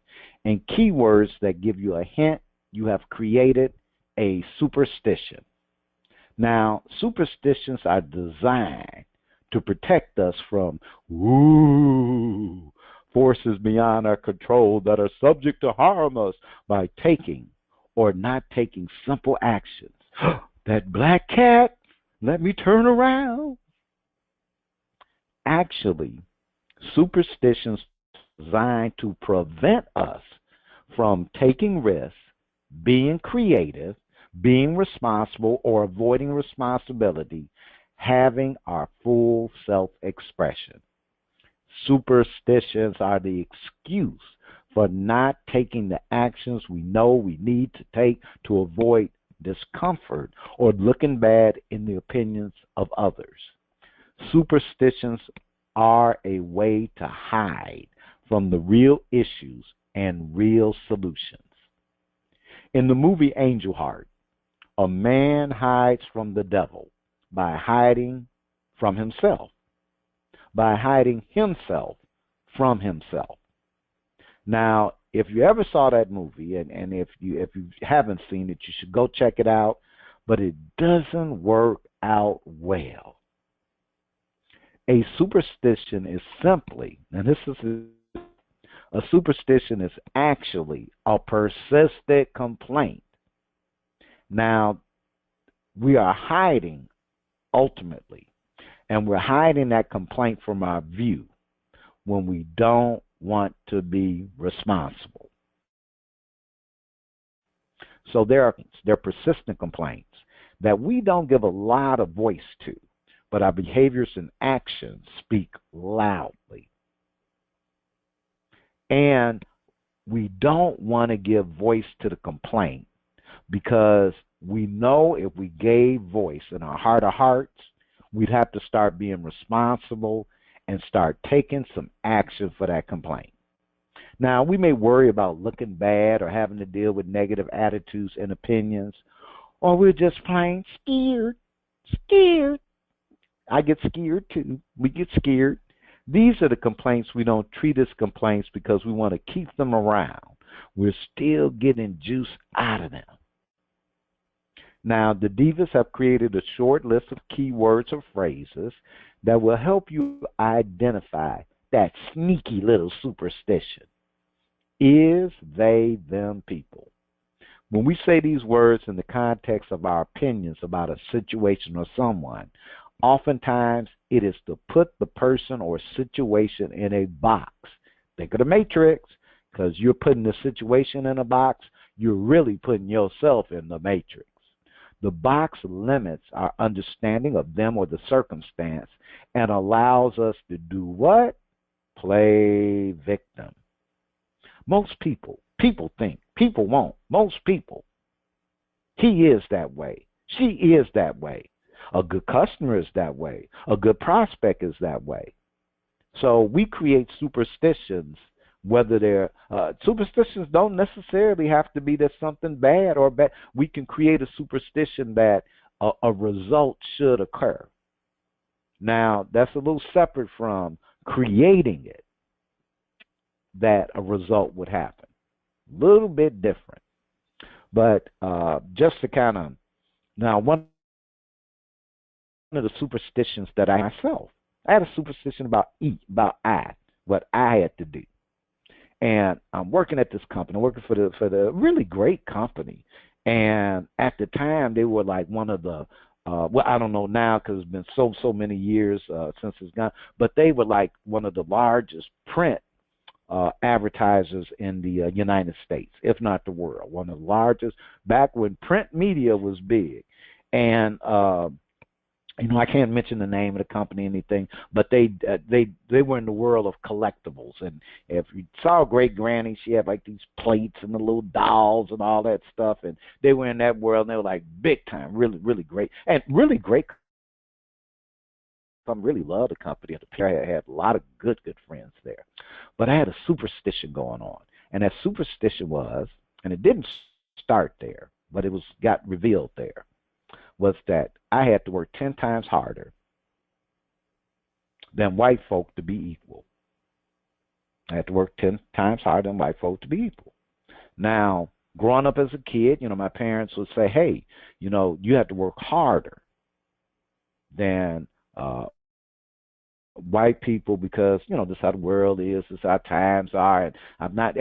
Speaker 1: and keywords that give you a hint you have created a superstition. Now, superstitions are designed to protect us from forces beyond our control that are subject to harm us by taking or not taking simple actions. That black cat, let me turn around. Actually, superstitions are designed to prevent us from taking risks, being creative, being responsible, or avoiding responsibility, having our full self-expression. Superstitions are the excuse for not taking the actions we know we need to take to avoid discomfort or looking bad in the opinions of others. Superstitions are a way to hide from the real issues and real solutions. In the movie Angel Heart, a man hides from the devil by hiding from himself, by hiding himself from himself. Now, if you ever saw that movie, and if you haven't seen it, you should go check it out, but it doesn't work out well. A superstition is simply, and this is a superstition is actually a persistent complaint. Now, we are hiding ultimately, and we're hiding that complaint from our view when we don't want to be responsible. So they're persistent complaints that we don't give a lot of voice to, but our behaviors and actions speak loudly. And we don't want to give voice to the complaint because we know if we gave voice in our heart of hearts, we'd have to start being responsible and start taking some action for that complaint. Now, we may worry about looking bad or having to deal with negative attitudes and opinions, or we're just plain scared. I get scared too. We get scared. These are the complaints we don't treat as complaints because we want to keep them around. We're still getting juice out of them. Now, the Divas have created a short list of keywords or phrases that will help you identify that sneaky little superstition. Is, they, them people. When we say these words in the context of our opinions about a situation or someone, oftentimes it is to put the person or situation in a box. Think of the Matrix, because you're putting the situation in a box, you're really putting yourself in the Matrix. The box limits our understanding of them or the circumstance and allows us to do what? Play victim. Most people think, people won't. Most people. He is that way. She is that way. A good customer is that way. A good prospect is that way. So we create superstitions, whether they're superstitions don't necessarily have to be that something bad or bad. We can create a superstition that a result should occur. Now, that's a little separate from creating it that a result would happen. A little bit different. But just to kind of, now one of the superstitions that I had a superstition about what I had to do. And I'm working at this company, working for the really great company. And at the time, they were like one of the, well, I don't know now because it's been so many years since it's gone, but they were like one of the largest print advertisers in the United States, if not the world. One of the largest, back when print media was big. And I can't mention the name of the company, anything, but they were in the world of collectibles. And if you saw Great Granny, she had like these plates and the little dolls and all that stuff, and they were in that world. And they were like big time, really, really great, and really great. I really loved the company. I had a lot of good friends there, but I had a superstition going on, and that superstition was, and it didn't start there, but it was got revealed there, was that I had to work 10 times harder than white folk to be equal. I had to work 10 times harder than white folk to be equal. Now, growing up as a kid, my parents would say, hey, you have to work harder than white people because, this is how the world is, this is how times are. And I'm not,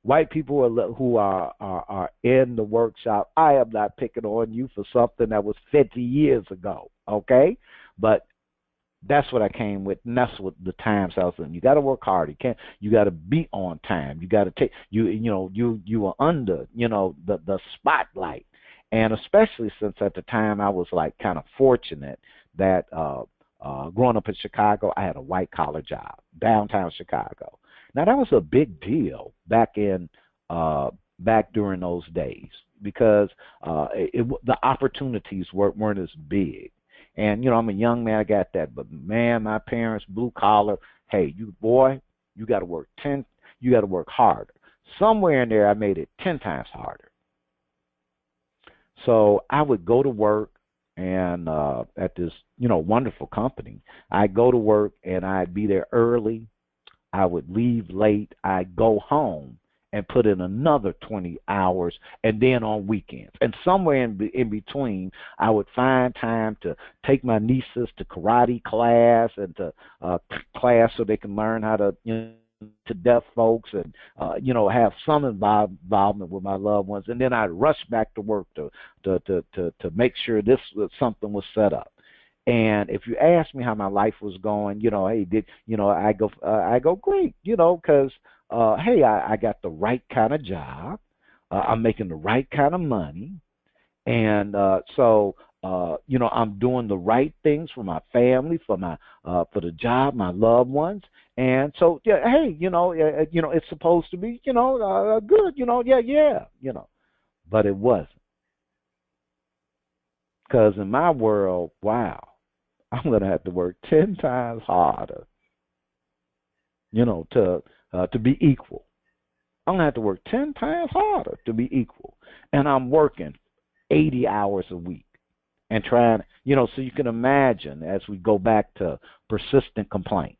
Speaker 1: white people who are in the workshop, I am not picking on you for something that was 50 years ago, okay? But that's what I came with, and that's what the times I was in. You got to work hard. You got to be on time. You got to take you are under the spotlight, and especially since at the time I was like kind of fortunate that growing up in Chicago, I had a white collar job downtown Chicago. Now that was a big deal back during those days because the opportunities weren't as big. And, I'm a young man, I got that. But, man, my parents, blue collar, hey, you got to work you got to work harder. Somewhere in there, I made it 10 times harder. So I would go to work and at this, wonderful company. I'd go to work and I'd be there early. I would leave late. I'd go home and put in another 20 hours, and then on weekends. And somewhere in between, I would find time to take my nieces to karate class and to class so they can learn how to, to deaf folks and, have some involvement with my loved ones. And then I'd rush back to work to make sure something was set up. And if you ask me how my life was going, hey, I go great, because hey, I got the right kind of job, I'm making the right kind of money, and so I'm doing the right things for my family, for the job, my loved ones, and so yeah, hey, it's supposed to be, good, yeah, but it wasn't, because in my world, wow. I'm going to have to work 10 times harder, to be equal. I'm going to have to work 10 times harder to be equal. And I'm working 80 hours a week and trying, so you can imagine as we go back to persistent complaints.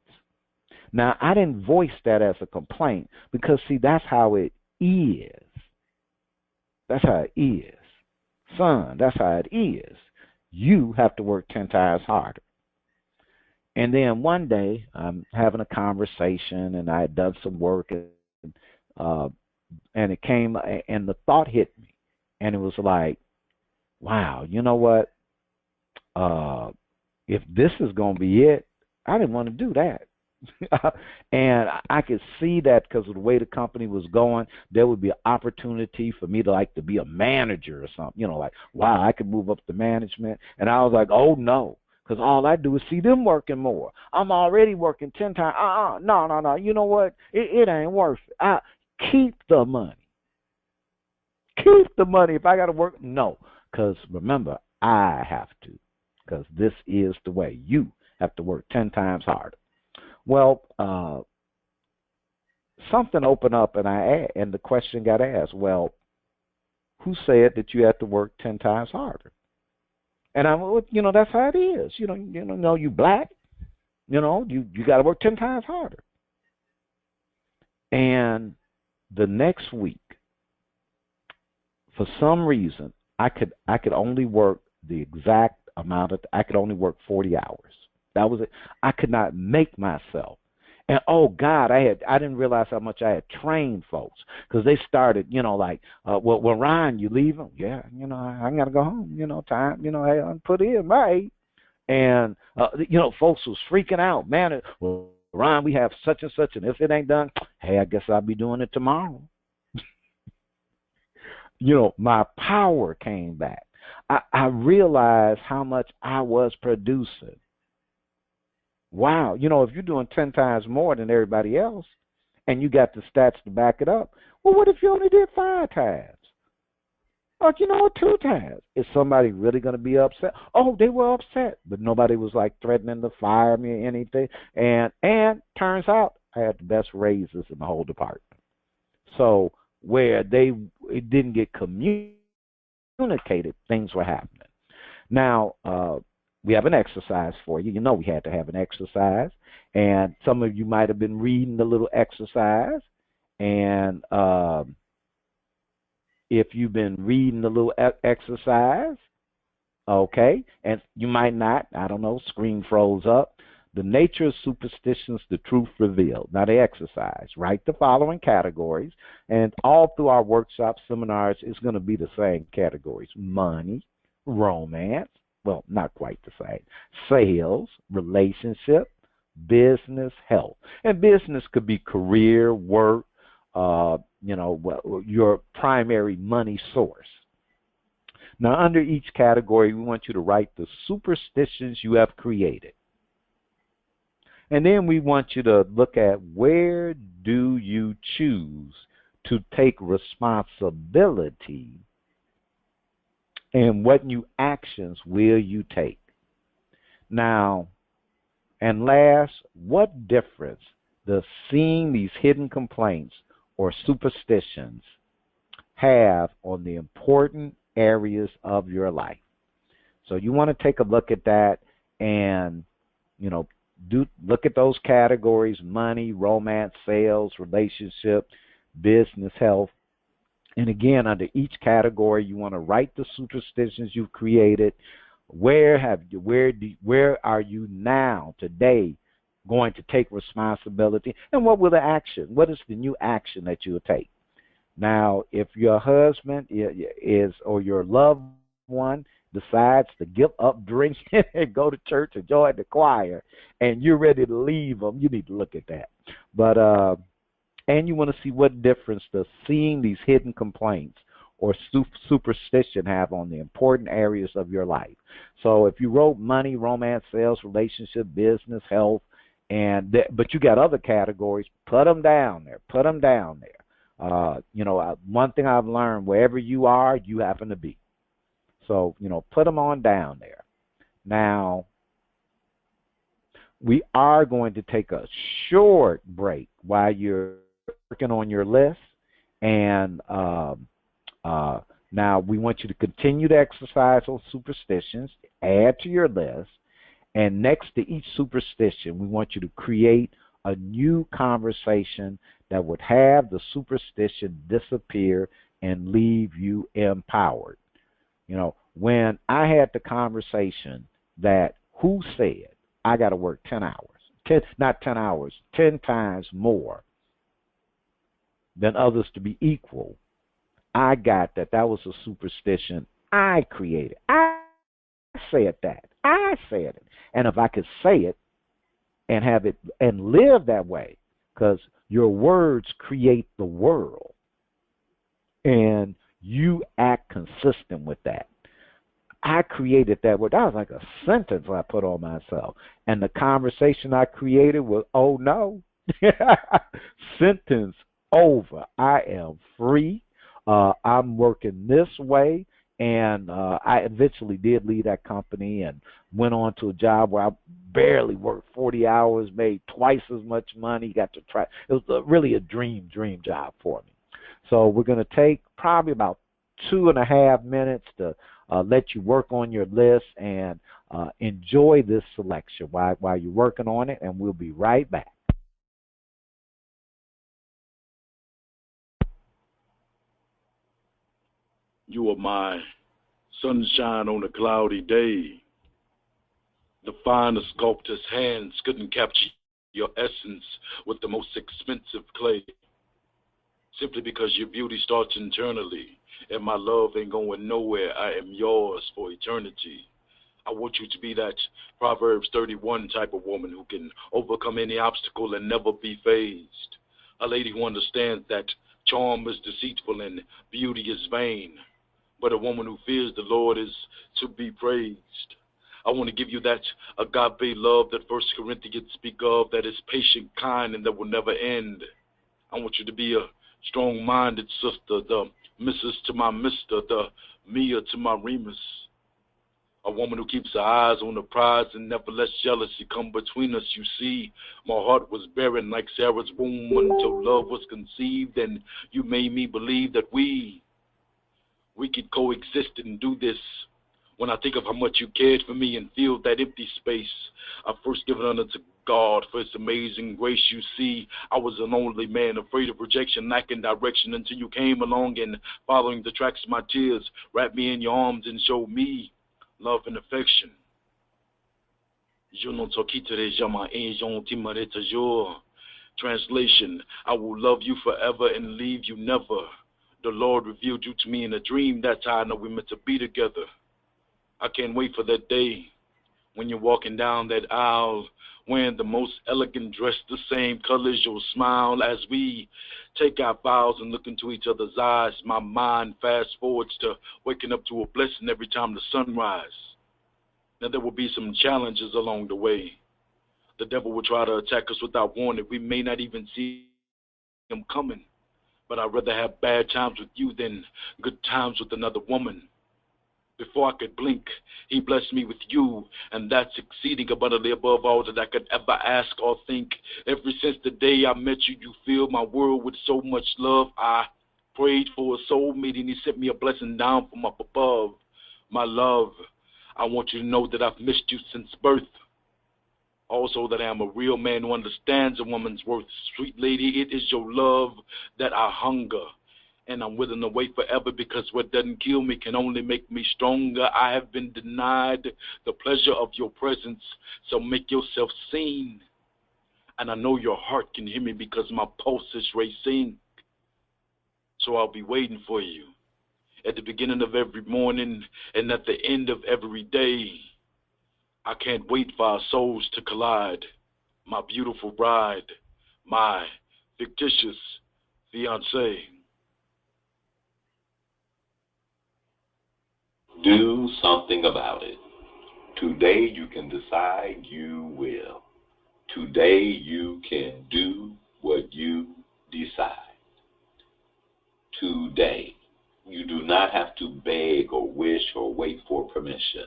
Speaker 1: Now, I didn't voice that as a complaint because, see, that's how it is. That's how it is. Son, that's how it is. You have to work 10 times harder. And then one day, I'm having a conversation, and I had done some work, and it came, and the thought hit me, and it was like, wow, you know what? If this is going to be it, I didn't want to do that. And I could see that because of the way the company was going, there would be an opportunity for me to be a manager or something, wow, I could move up to management. And I was like, oh no, because all I do is see them working more. I'm already working 10 times. No. You know what? It ain't worth it. Keep the money. Keep the money. If I got to work, no. Because remember, I have to. Because this is the way. You have to work 10 times harder. Well, something opened up, and the question got asked, well, who said that you had to work 10 times harder? And that's how it is. You black, you got to work 10 times harder. And the next week, for some reason, I could only work the exact amount I could only work 40 hours. That was it. I could not make myself. And oh God, I didn't realize how much I had trained folks because they started, well, Ryan, you leaving? Yeah, I gotta go home. Time, hey, I put in right. And folks was freaking out, man. Well, Ryan, we have such and such, and if it ain't done, hey, I guess I'll be doing it tomorrow. My power came back. I realized how much I was producing. Wow. If you're doing 10 times more than everybody else and you got the stats to back it up, well, what if you only did 5 times? Or, 2 times? Is somebody really going to be upset? Oh, they were upset, but nobody was like threatening to fire me or anything. And turns out I had the best raises in the whole department. So where it didn't get communicated, things were happening. Now, we have an exercise for you. We had to have an exercise. And some of you might have been reading the little exercise. And if you've been reading the little exercise, okay, and you might not, I don't know, screen froze up. The nature of superstitions, the truth revealed. Now, the exercise, write the following categories, and all through our workshops, seminars, it's going to be the same categories: money, romance, well, not quite the same, sales, relationship, business, health. And business could be career, work, your primary money source. Now, under each category, we want you to write the superstitions you have created. And then we want you to look at where do you choose to take responsibility and what new actions will you take. Now, and last, what difference does seeing these hidden complaints or superstitions have on the important areas of your life? So you want to take a look at that and, look at those categories: money, romance, sales, relationship, business, health. And again, under each category, you want to write the superstitions you've created. Where are you now, today, going to take responsibility? And what what is the new action that you will take? Now, if your husband or your loved one decides to give up drinking and go to church and join the choir, and you're ready to leave them, you need to look at that. But and you want to see what difference does seeing these hidden complaints or superstition have on the important areas of your life. So if you wrote money, romance, sales, relationship, business, health, but you got other categories, put them down there. Put them down there. One thing I've learned: wherever you are, you happen to be. So, put them on down there. Now, we are going to take a short break while you're working on your list. And now we want you to continue to exercise on superstitions, add to your list. And next to each superstition, we want you to create a new conversation that would have the superstition disappear and leave you empowered. When I had the conversation that who said I got to work 10 hours, not 10 hours, 10 times more than others to be equal, I got that was a superstition I created. I said that. I said it. And if I could say it and have it and live that way, because your words create the world, and you act consistent with that. I created that word. That was like a sentence I put on myself. And the conversation I created was, oh no, sentence over. I am free. I'm working this way. And I eventually did leave that company and went on to a job where I barely worked 40 hours, made twice as much money, got to try. It was really a dream job for me. So we're going to take probably about 2.5 minutes to let you work on your list and enjoy this selection while you're working on it, and we'll be right back.
Speaker 3: You are my sunshine on a cloudy day. The finest sculptor's hands couldn't capture your essence with the most expensive clay. Simply because your beauty starts internally, and my love ain't going nowhere. I am yours for eternity. I want you to be that Proverbs 31 type of woman who can overcome any obstacle and never be fazed. A lady who understands that charm is deceitful and beauty is vain, but a woman who fears the Lord is to be praised. I want to give you that agape love that First Corinthians speak of, that is patient, kind, and that will never end. I want you to be a strong-minded sister, the Mrs. to my Mister, the Mia to my Remus. A woman who keeps her eyes on the prize and never lets jealousy come between us. You see, my heart was barren like Sarah's womb until love was conceived, and you made me believe that we could coexist and do this. When I think of how much you cared for me and feel that empty space, I first give it honor to God for His amazing grace. You see, I was a lonely man, afraid of rejection, lacking direction, until you came along and, following the tracks of my tears, wrapped me in your arms and showed me love and affection. Je ne te quitterai jamais et je t'aimerai toujours. Translation, I will love you forever and leave you never. The Lord revealed you to me in a dream. That's how I know we're meant to be together. I can't wait for that day when you're walking down that aisle, wearing the most elegant dress, the same color as your smile. As we take our vows and look into each other's eyes, my mind fast forwards to waking up to a blessing every time the sun rises. Now there will be some challenges along the way. The devil will try to attack us without warning. We may not even see him coming, but I'd rather have bad times with you than good times with another woman. Before I could blink, He blessed me with you, and that's exceeding abundantly above all that I could ever ask or think. Ever since the day I met you, you filled my world with so much love. I prayed for a soulmate, and He sent me a blessing down from up above. My love, I want you to know that I've missed you since birth. Also that I am a real man who understands a woman's worth. Sweet lady, it is your love that I hunger. And I'm willing to wait forever, because what doesn't kill me can only make me stronger. I have been denied the pleasure of your presence, so make yourself seen. And I know your heart can hear me because my pulse is racing. So I'll be waiting for you at the beginning of every morning and at the end of every day. I can't wait for our souls to collide. My beautiful bride, my fictitious fiancé.
Speaker 4: Do something about it. Today you can decide you will. Today you can do what you decide. Today you do not have to beg or wish or wait for permission.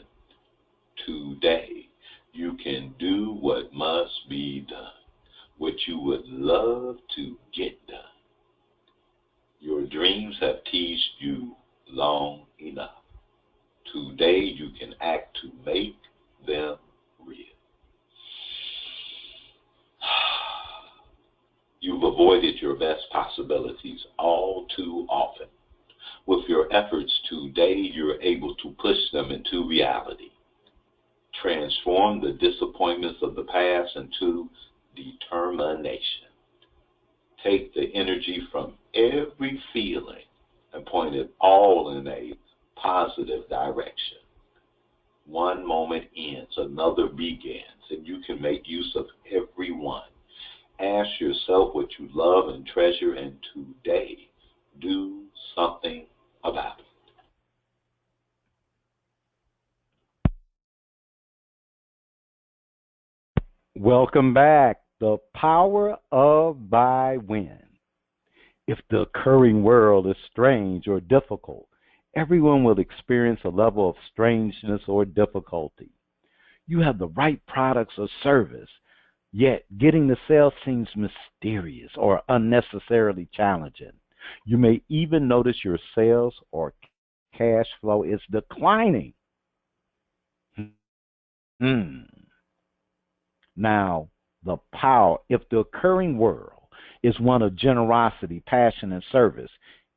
Speaker 4: Today you can do what must be done, what you would love to get done. Your dreams have teased you long enough. Today you can act to make them real. You've avoided your best possibilities all too often. With your efforts today, you're able to push them into reality. Transform the disappointments of the past into determination. Take the energy from every feeling and point it all in a positive direction. One moment ends, another begins, and you can make use of every one. Ask yourself what you love and treasure, and today do something about it.
Speaker 1: Welcome back. The power of by when. If the occurring world is strange or difficult, everyone will experience a level of strangeness or difficulty. You have the right products or service, yet getting the sale seems mysterious or unnecessarily challenging. You may even notice your sales or cash flow is declining. Now, the power, if the occurring world is one of generosity, passion, and service,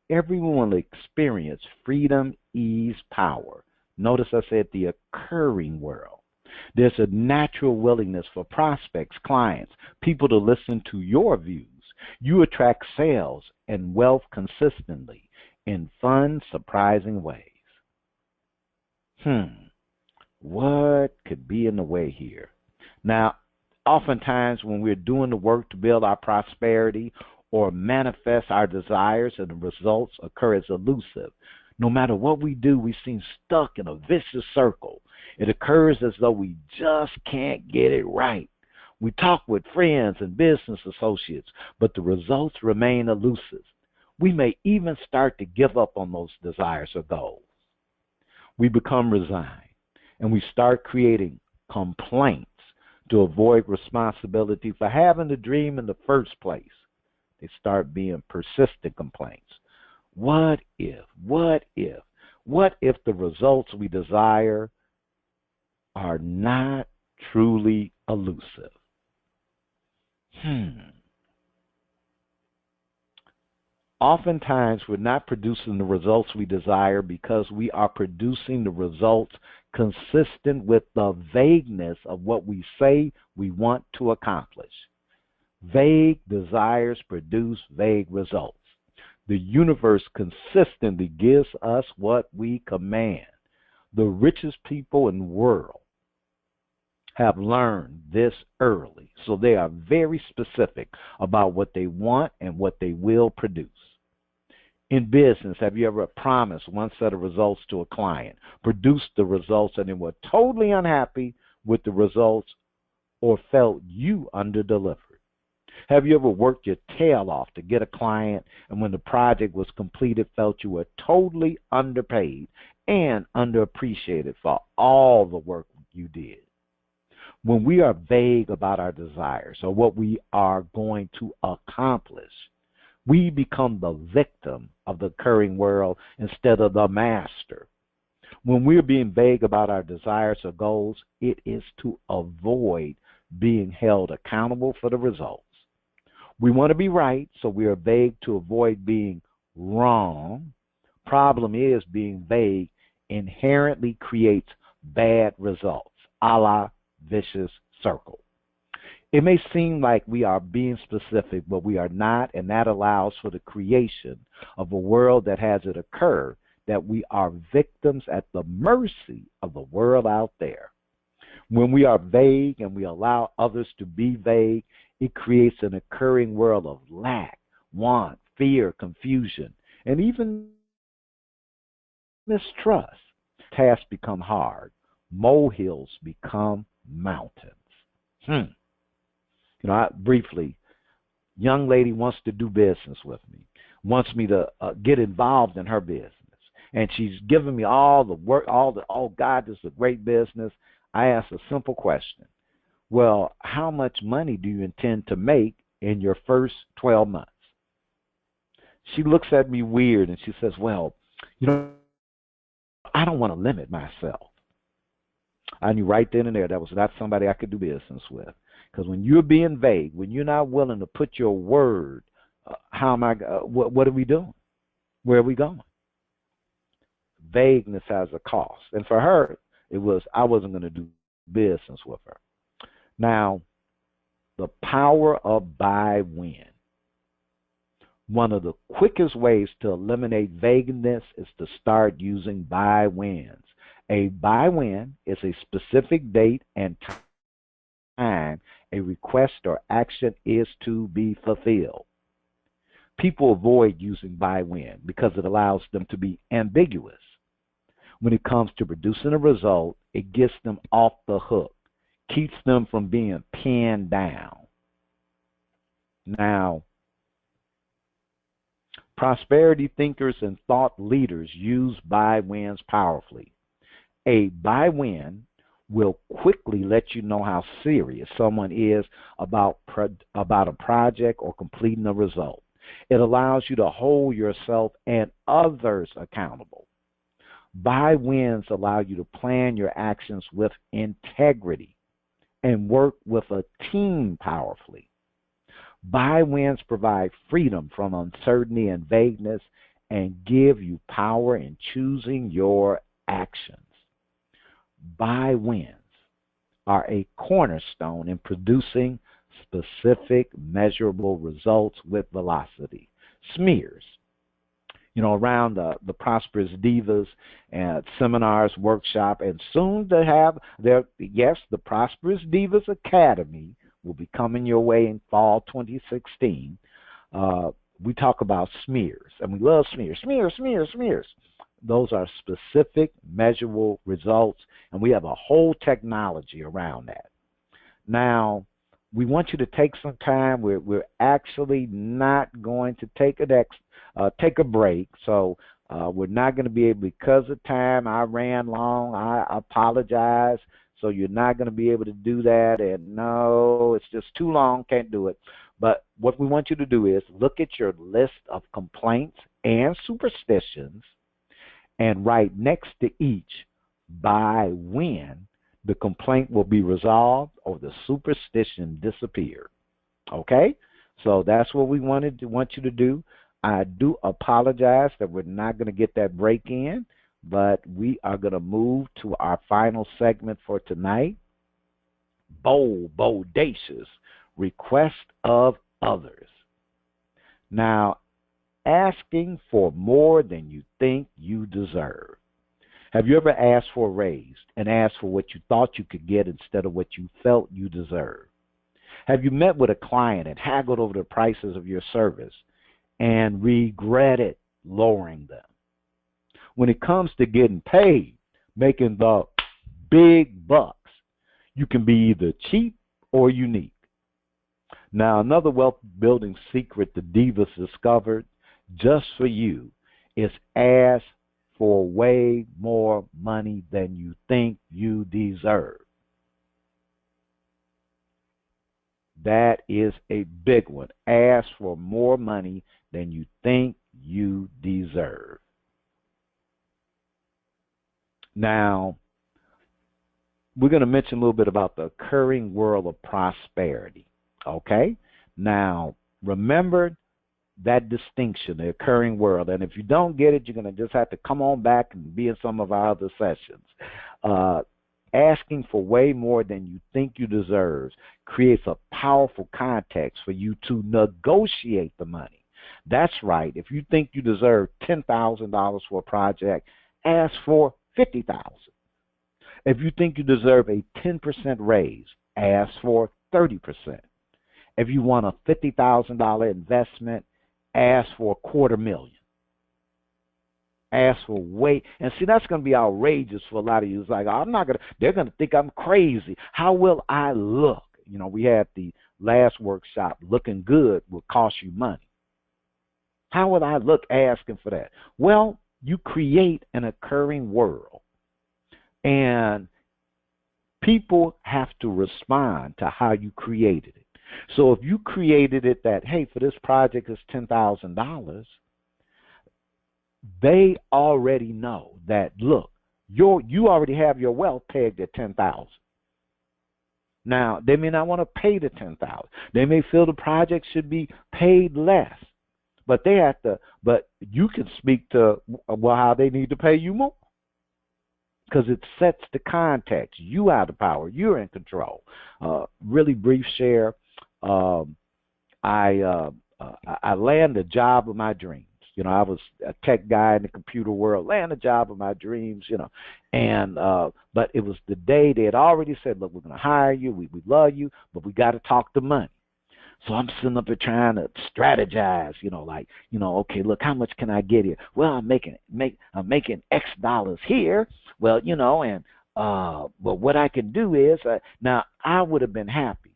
Speaker 1: everyone will experience freedom, ease, power. Notice I said the occurring world. There's a natural willingness for prospects, clients, people to listen to your views. You attract sales and wealth consistently in fun, surprising ways. What could be in the way here? Now, oftentimes when we're doing the work to build our prosperity or manifest our desires and the results occur as elusive. No matter what we do, we seem stuck in a vicious circle. It occurs as though we just can't get it right. We talk with friends and business associates, but the results remain elusive. We may even start to give up on those desires or goals. We become resigned, and we start creating complaints to avoid responsibility for having the dream in the first place. They start being persistent complaints. What if, what if, what if the results we desire are not truly elusive? Oftentimes, we're not producing the results we desire because we are producing the results consistent with the vagueness of what we say we want to accomplish. Vague desires produce vague results. The universe consistently gives us what we command. The richest people in the world have learned this early, so they are very specific about what they want and what they will produce. In business, have you ever promised one set of results to a client, produced the results, and then were totally unhappy with the results or felt you underdelivered? Have you ever worked your tail off to get a client, and when the project was completed, felt you were totally underpaid and underappreciated for all the work you did? When we are vague about our desires or what we are going to accomplish, we become the victim of the occurring world instead of the master. When we're being vague about our desires or goals, it is to avoid being held accountable for the results. We want to be right, so we are vague to avoid being wrong. Problem is, being vague inherently creates bad results, a la vicious circle. It may seem like we are being specific, but we are not, and that allows for the creation of a world that has it occur that we are victims at the mercy of the world out there. When we are vague and we allow others to be vague, it creates an occurring world of lack, want, fear, confusion, and even mistrust. Tasks become hard. Molehills become mountains. Briefly, young lady wants to do business with me, wants me to get involved in her business. And she's giving me all the work, oh God, this is a great business. I asked a simple question. Well, how much money do you intend to make in your first 12 months? She looks at me weird and she says, well, I don't want to limit myself. I knew right then and there that was not somebody I could do business with. Because when you're being vague, when you're not willing to put your word, what are we doing? Where are we going? Vagueness has a cost. And for her, I wasn't going to do business with her. Now, the power of buy-win. One of the quickest ways to eliminate vagueness is to start using buy-wins. A buy-win is a specific date and time a request or action is to be fulfilled. People avoid using buy-win because it allows them to be ambiguous. When it comes to producing a result, it gets them off the hook, keeps them from being pinned down. Now, prosperity thinkers and thought leaders use buy-wins powerfully. A buy-win will quickly let you know how serious someone is about a project or completing a result. It allows you to hold yourself and others accountable. Buy-wins allow you to plan your actions with integrity and work with a team powerfully. Buy-wins provide freedom from uncertainty and vagueness and give you power in choosing your actions. Buy-wins are a cornerstone in producing specific, measurable results with velocity. Smears. Around the Prosperous Divas and seminars, workshop, and soon to have the Prosperous Divas Academy will be coming your way in fall 2016. We talk about smears, and we love smears. Those are specific, measurable results, and we have a whole technology around that. Now, we want you to take some time. We're actually not going to take a break, so we're not going to be able, because of time. I ran long. I apologize. So you're not going to be able to do that, and no, it's just too long. Can't do it. But what we want you to do is look at your list of complaints and superstitions, and write next to each by when the complaint will be resolved or the superstition disappeared. Okay? So that's what we want you to do. I do apologize that we're not going to get that break in, but we are going to move to our final segment for tonight. Bodacious, request of others. Now, asking for more than you think you deserve. Have you ever asked for a raise and asked for what you thought you could get instead of what you felt you deserved? Have you met with a client and haggled over the prices of your service and regretted lowering them? When it comes to getting paid, making the big bucks, you can be either cheap or unique. Now, another wealth building secret the Divas discovered just for you is ask for way more money than you think you deserve. That is a big one. Ask for more money than you think you deserve. Now, we're going to mention a little bit about the occurring world of prosperity. Okay? Now, remember that distinction, the occurring world. And if you don't get it, you're going to just have to come on back and be in some of our other sessions. Asking for way more than you think you deserve creates a powerful context for you to negotiate the money. That's right. If you think you deserve $10,000 for a project, ask for $50,000. If you think you deserve a 10% raise, ask for 30%. If you want a $50,000 investment, ask for $250,000. Ask for way, and see, that's going to be outrageous for a lot of you. It's like, they're going to think I'm crazy. How will I look? You know, we had the last workshop, looking good will cost you money. How would I look asking for that? Well, you create an occurring world, and people have to respond to how you created it. So if you created it that, hey, for this project is $10,000, they already know that, look, you already have your wealth pegged at $10,000. Now, they may not want to pay the $10,000. They may feel the project should be paid less. But you can speak to how they need to pay you more. Because it sets the context. You have the power. You're in control. Really brief share. I landed the job of my dreams. You know, I was a tech guy in the computer world, landed the job of my dreams, you know. And but it was the day they had already said, look, we're going to hire you. We love you, but we got to talk the money. So I'm sitting up there trying to strategize, okay, look, how much can I get here? Well, I'm making X dollars here. Well, but what I can do is, now I would have been happy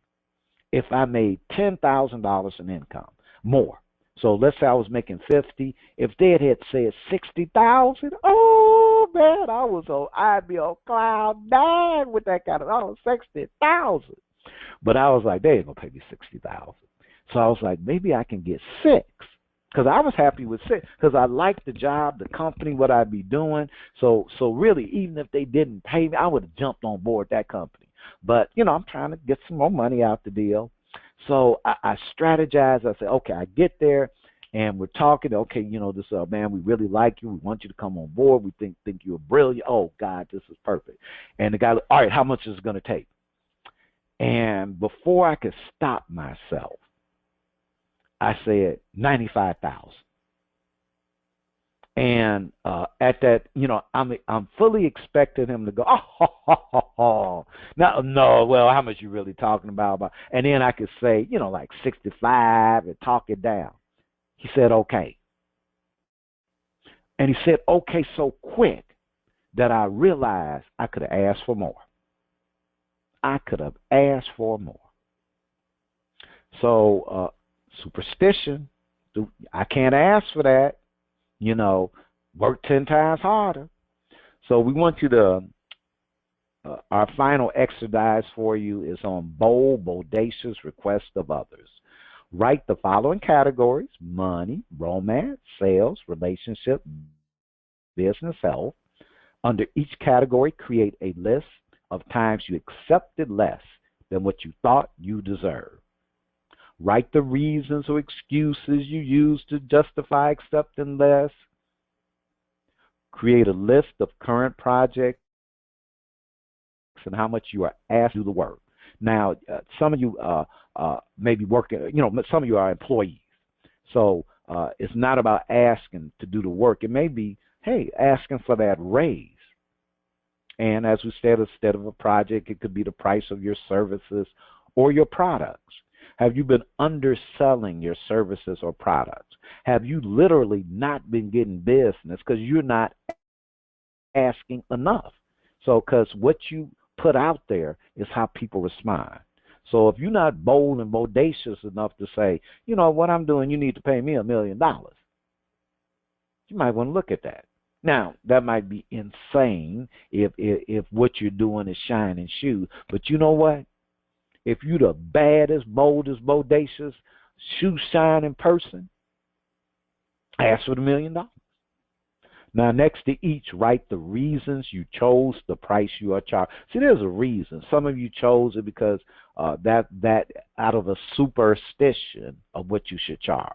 Speaker 1: if I made $10,000 in income, more. So let's say I was making 50. If they had said 60,000, oh man, I'd be on cloud nine with that kind of 60,000. But I was like, they ain't gonna pay me 60,000. So I was like, maybe I can get 6, because I was happy with 6, because I liked the job, the company, what I'd be doing. So really, even if they didn't pay me, I would have jumped on board that company. But I'm trying to get some more money out the deal. So I strategized. I said, okay, I get there, and we're talking. Okay, this man, we really like you. We want you to come on board. We think you're brilliant. Oh God, this is perfect. And the guy, all right, how much is it going to take? And before I could stop myself, I said 95,000. And at that, I'm fully expecting him to go, no, well, how much you really talking about? And then I could say, like 65 and talk it down. He said, okay. And he said, okay, so quick that I realized I could have asked for more. I could have asked for more. So, superstition, I can't ask for that. Work 10 times harder. So we want you to, our final exercise for you is on bold, bodacious request of others. Write the following categories: money, romance, sales, relationship, business, health. Under each category, create a list of times you accepted less than what you thought you deserved. Write the reasons or excuses you used to justify accepting less. Create a list of current projects and how much you are asked to do the work. Now, some of you may be working, some of you are employees. So it's not about asking to do the work. It may be, hey, asking for that raise. And as we said, instead of a project, it could be the price of your services or your products. Have you been underselling your services or products? Have you literally not been getting business because you're not asking enough? So, because what you put out there is how people respond. So if you're not bold and bodacious enough to say, what I'm doing, you need to pay me $1 million, you might want to look at that. Now, that might be insane if what you're doing is shining shoes. But you know what? If you're the baddest, boldest, bodacious, shoe shining person, ask for the $1 million. Now, next to each, write the reasons you chose the price you are charged. See, there's a reason. Some of you chose it because that out of a superstition of what you should charge.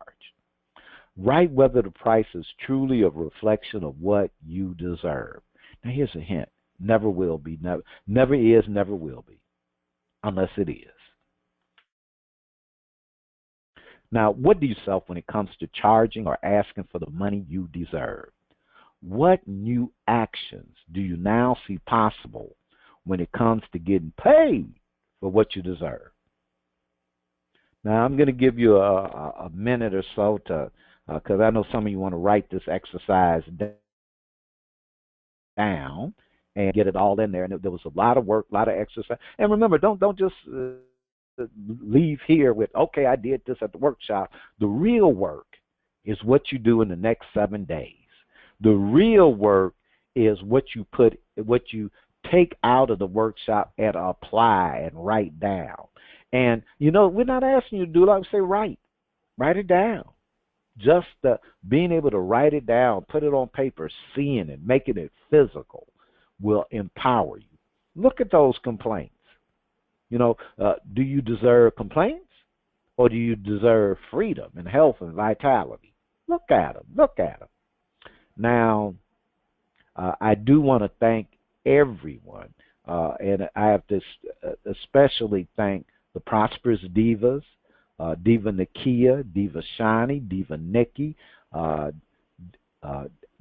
Speaker 1: Write whether the price is truly a reflection of what you deserve. Now, here's a hint. Never will be. Never is, never will be. Unless it is. Now, what do you self when it comes to charging or asking for the money you deserve? What new actions do you now see possible when it comes to getting paid for what you deserve? Now, I'm going to give you a minute or so to, because I know some of you want to write this exercise down and get it all in there. And there was a lot of work, a lot of exercise. And remember, don't just leave here with, okay, I did this at the workshop. The real work is what you do in the next 7 days. The real work is what you take out of the workshop and apply and write down. And, we're not asking you to do like we say, write it down. Just being able to write it down, put it on paper, seeing it, making it physical will empower you. Look at those complaints. Do you deserve complaints or do you deserve freedom and health and vitality? Look at them. Now, I do want to thank everyone, and I have to especially thank the Prosperous Divas, Diva Nakia, Diva Shani, Diva Nikki,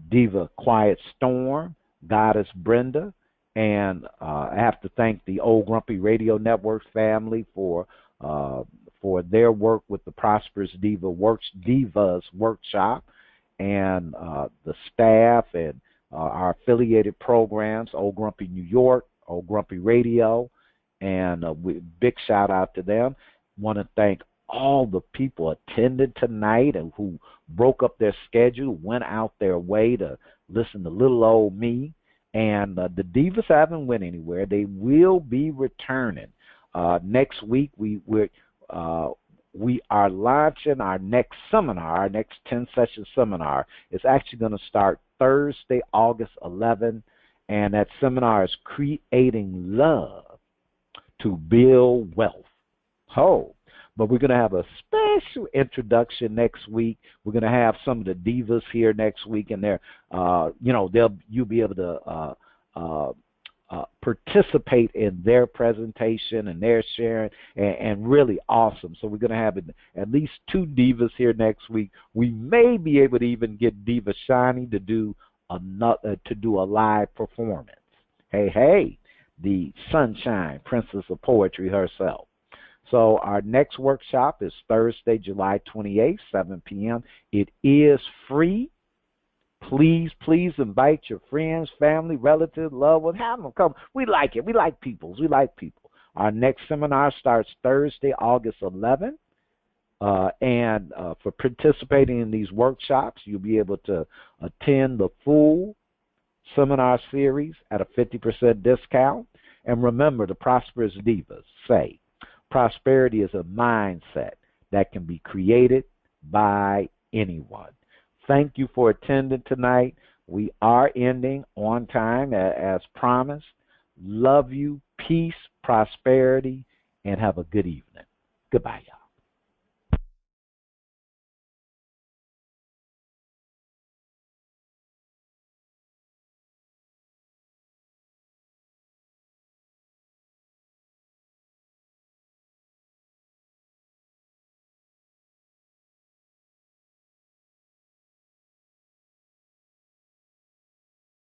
Speaker 1: Diva Quiet Storm, Goddess Brenda, and I have to thank the Old Grumpy Radio Network family for their work with the Prosperous Divas Workshop, and the staff and our affiliated programs, Old Grumpy New York, Old Grumpy Radio, and big shout out to them. Want to thank all the people attended tonight and who broke up their schedule, went out their way to listen to little old me. And the Divas haven't went anywhere. They will be returning next week. We are launching our next seminar, our next 10-session seminar. It's actually going to start Thursday, August 11th, and that seminar is Creating Love to Build Wealth. But we're going to have a special introduction next week. We're going to have some of the divas here next week, and you'll be able to participate in their presentation and their sharing, and really awesome. So we're going to have at least 2 divas here next week. We may be able to even get Diva Shani to do a live performance. Hey, the Sunshine Princess of Poetry herself. So our next workshop is Thursday, July 28th, 7 p.m. It is free. Please, please invite your friends, family, relatives, loved ones. Have them come. We like it. We like peoples. We like people. Our next seminar starts Thursday, August 11th. And for participating in these workshops, you'll be able to attend the full seminar series at a 50% discount. And remember, the Prosperous Divas say prosperity is a mindset that can be created by anyone. Thank you for attending tonight. We are ending on time as promised. Love you, peace, prosperity, and have a good evening. Goodbye, y'all.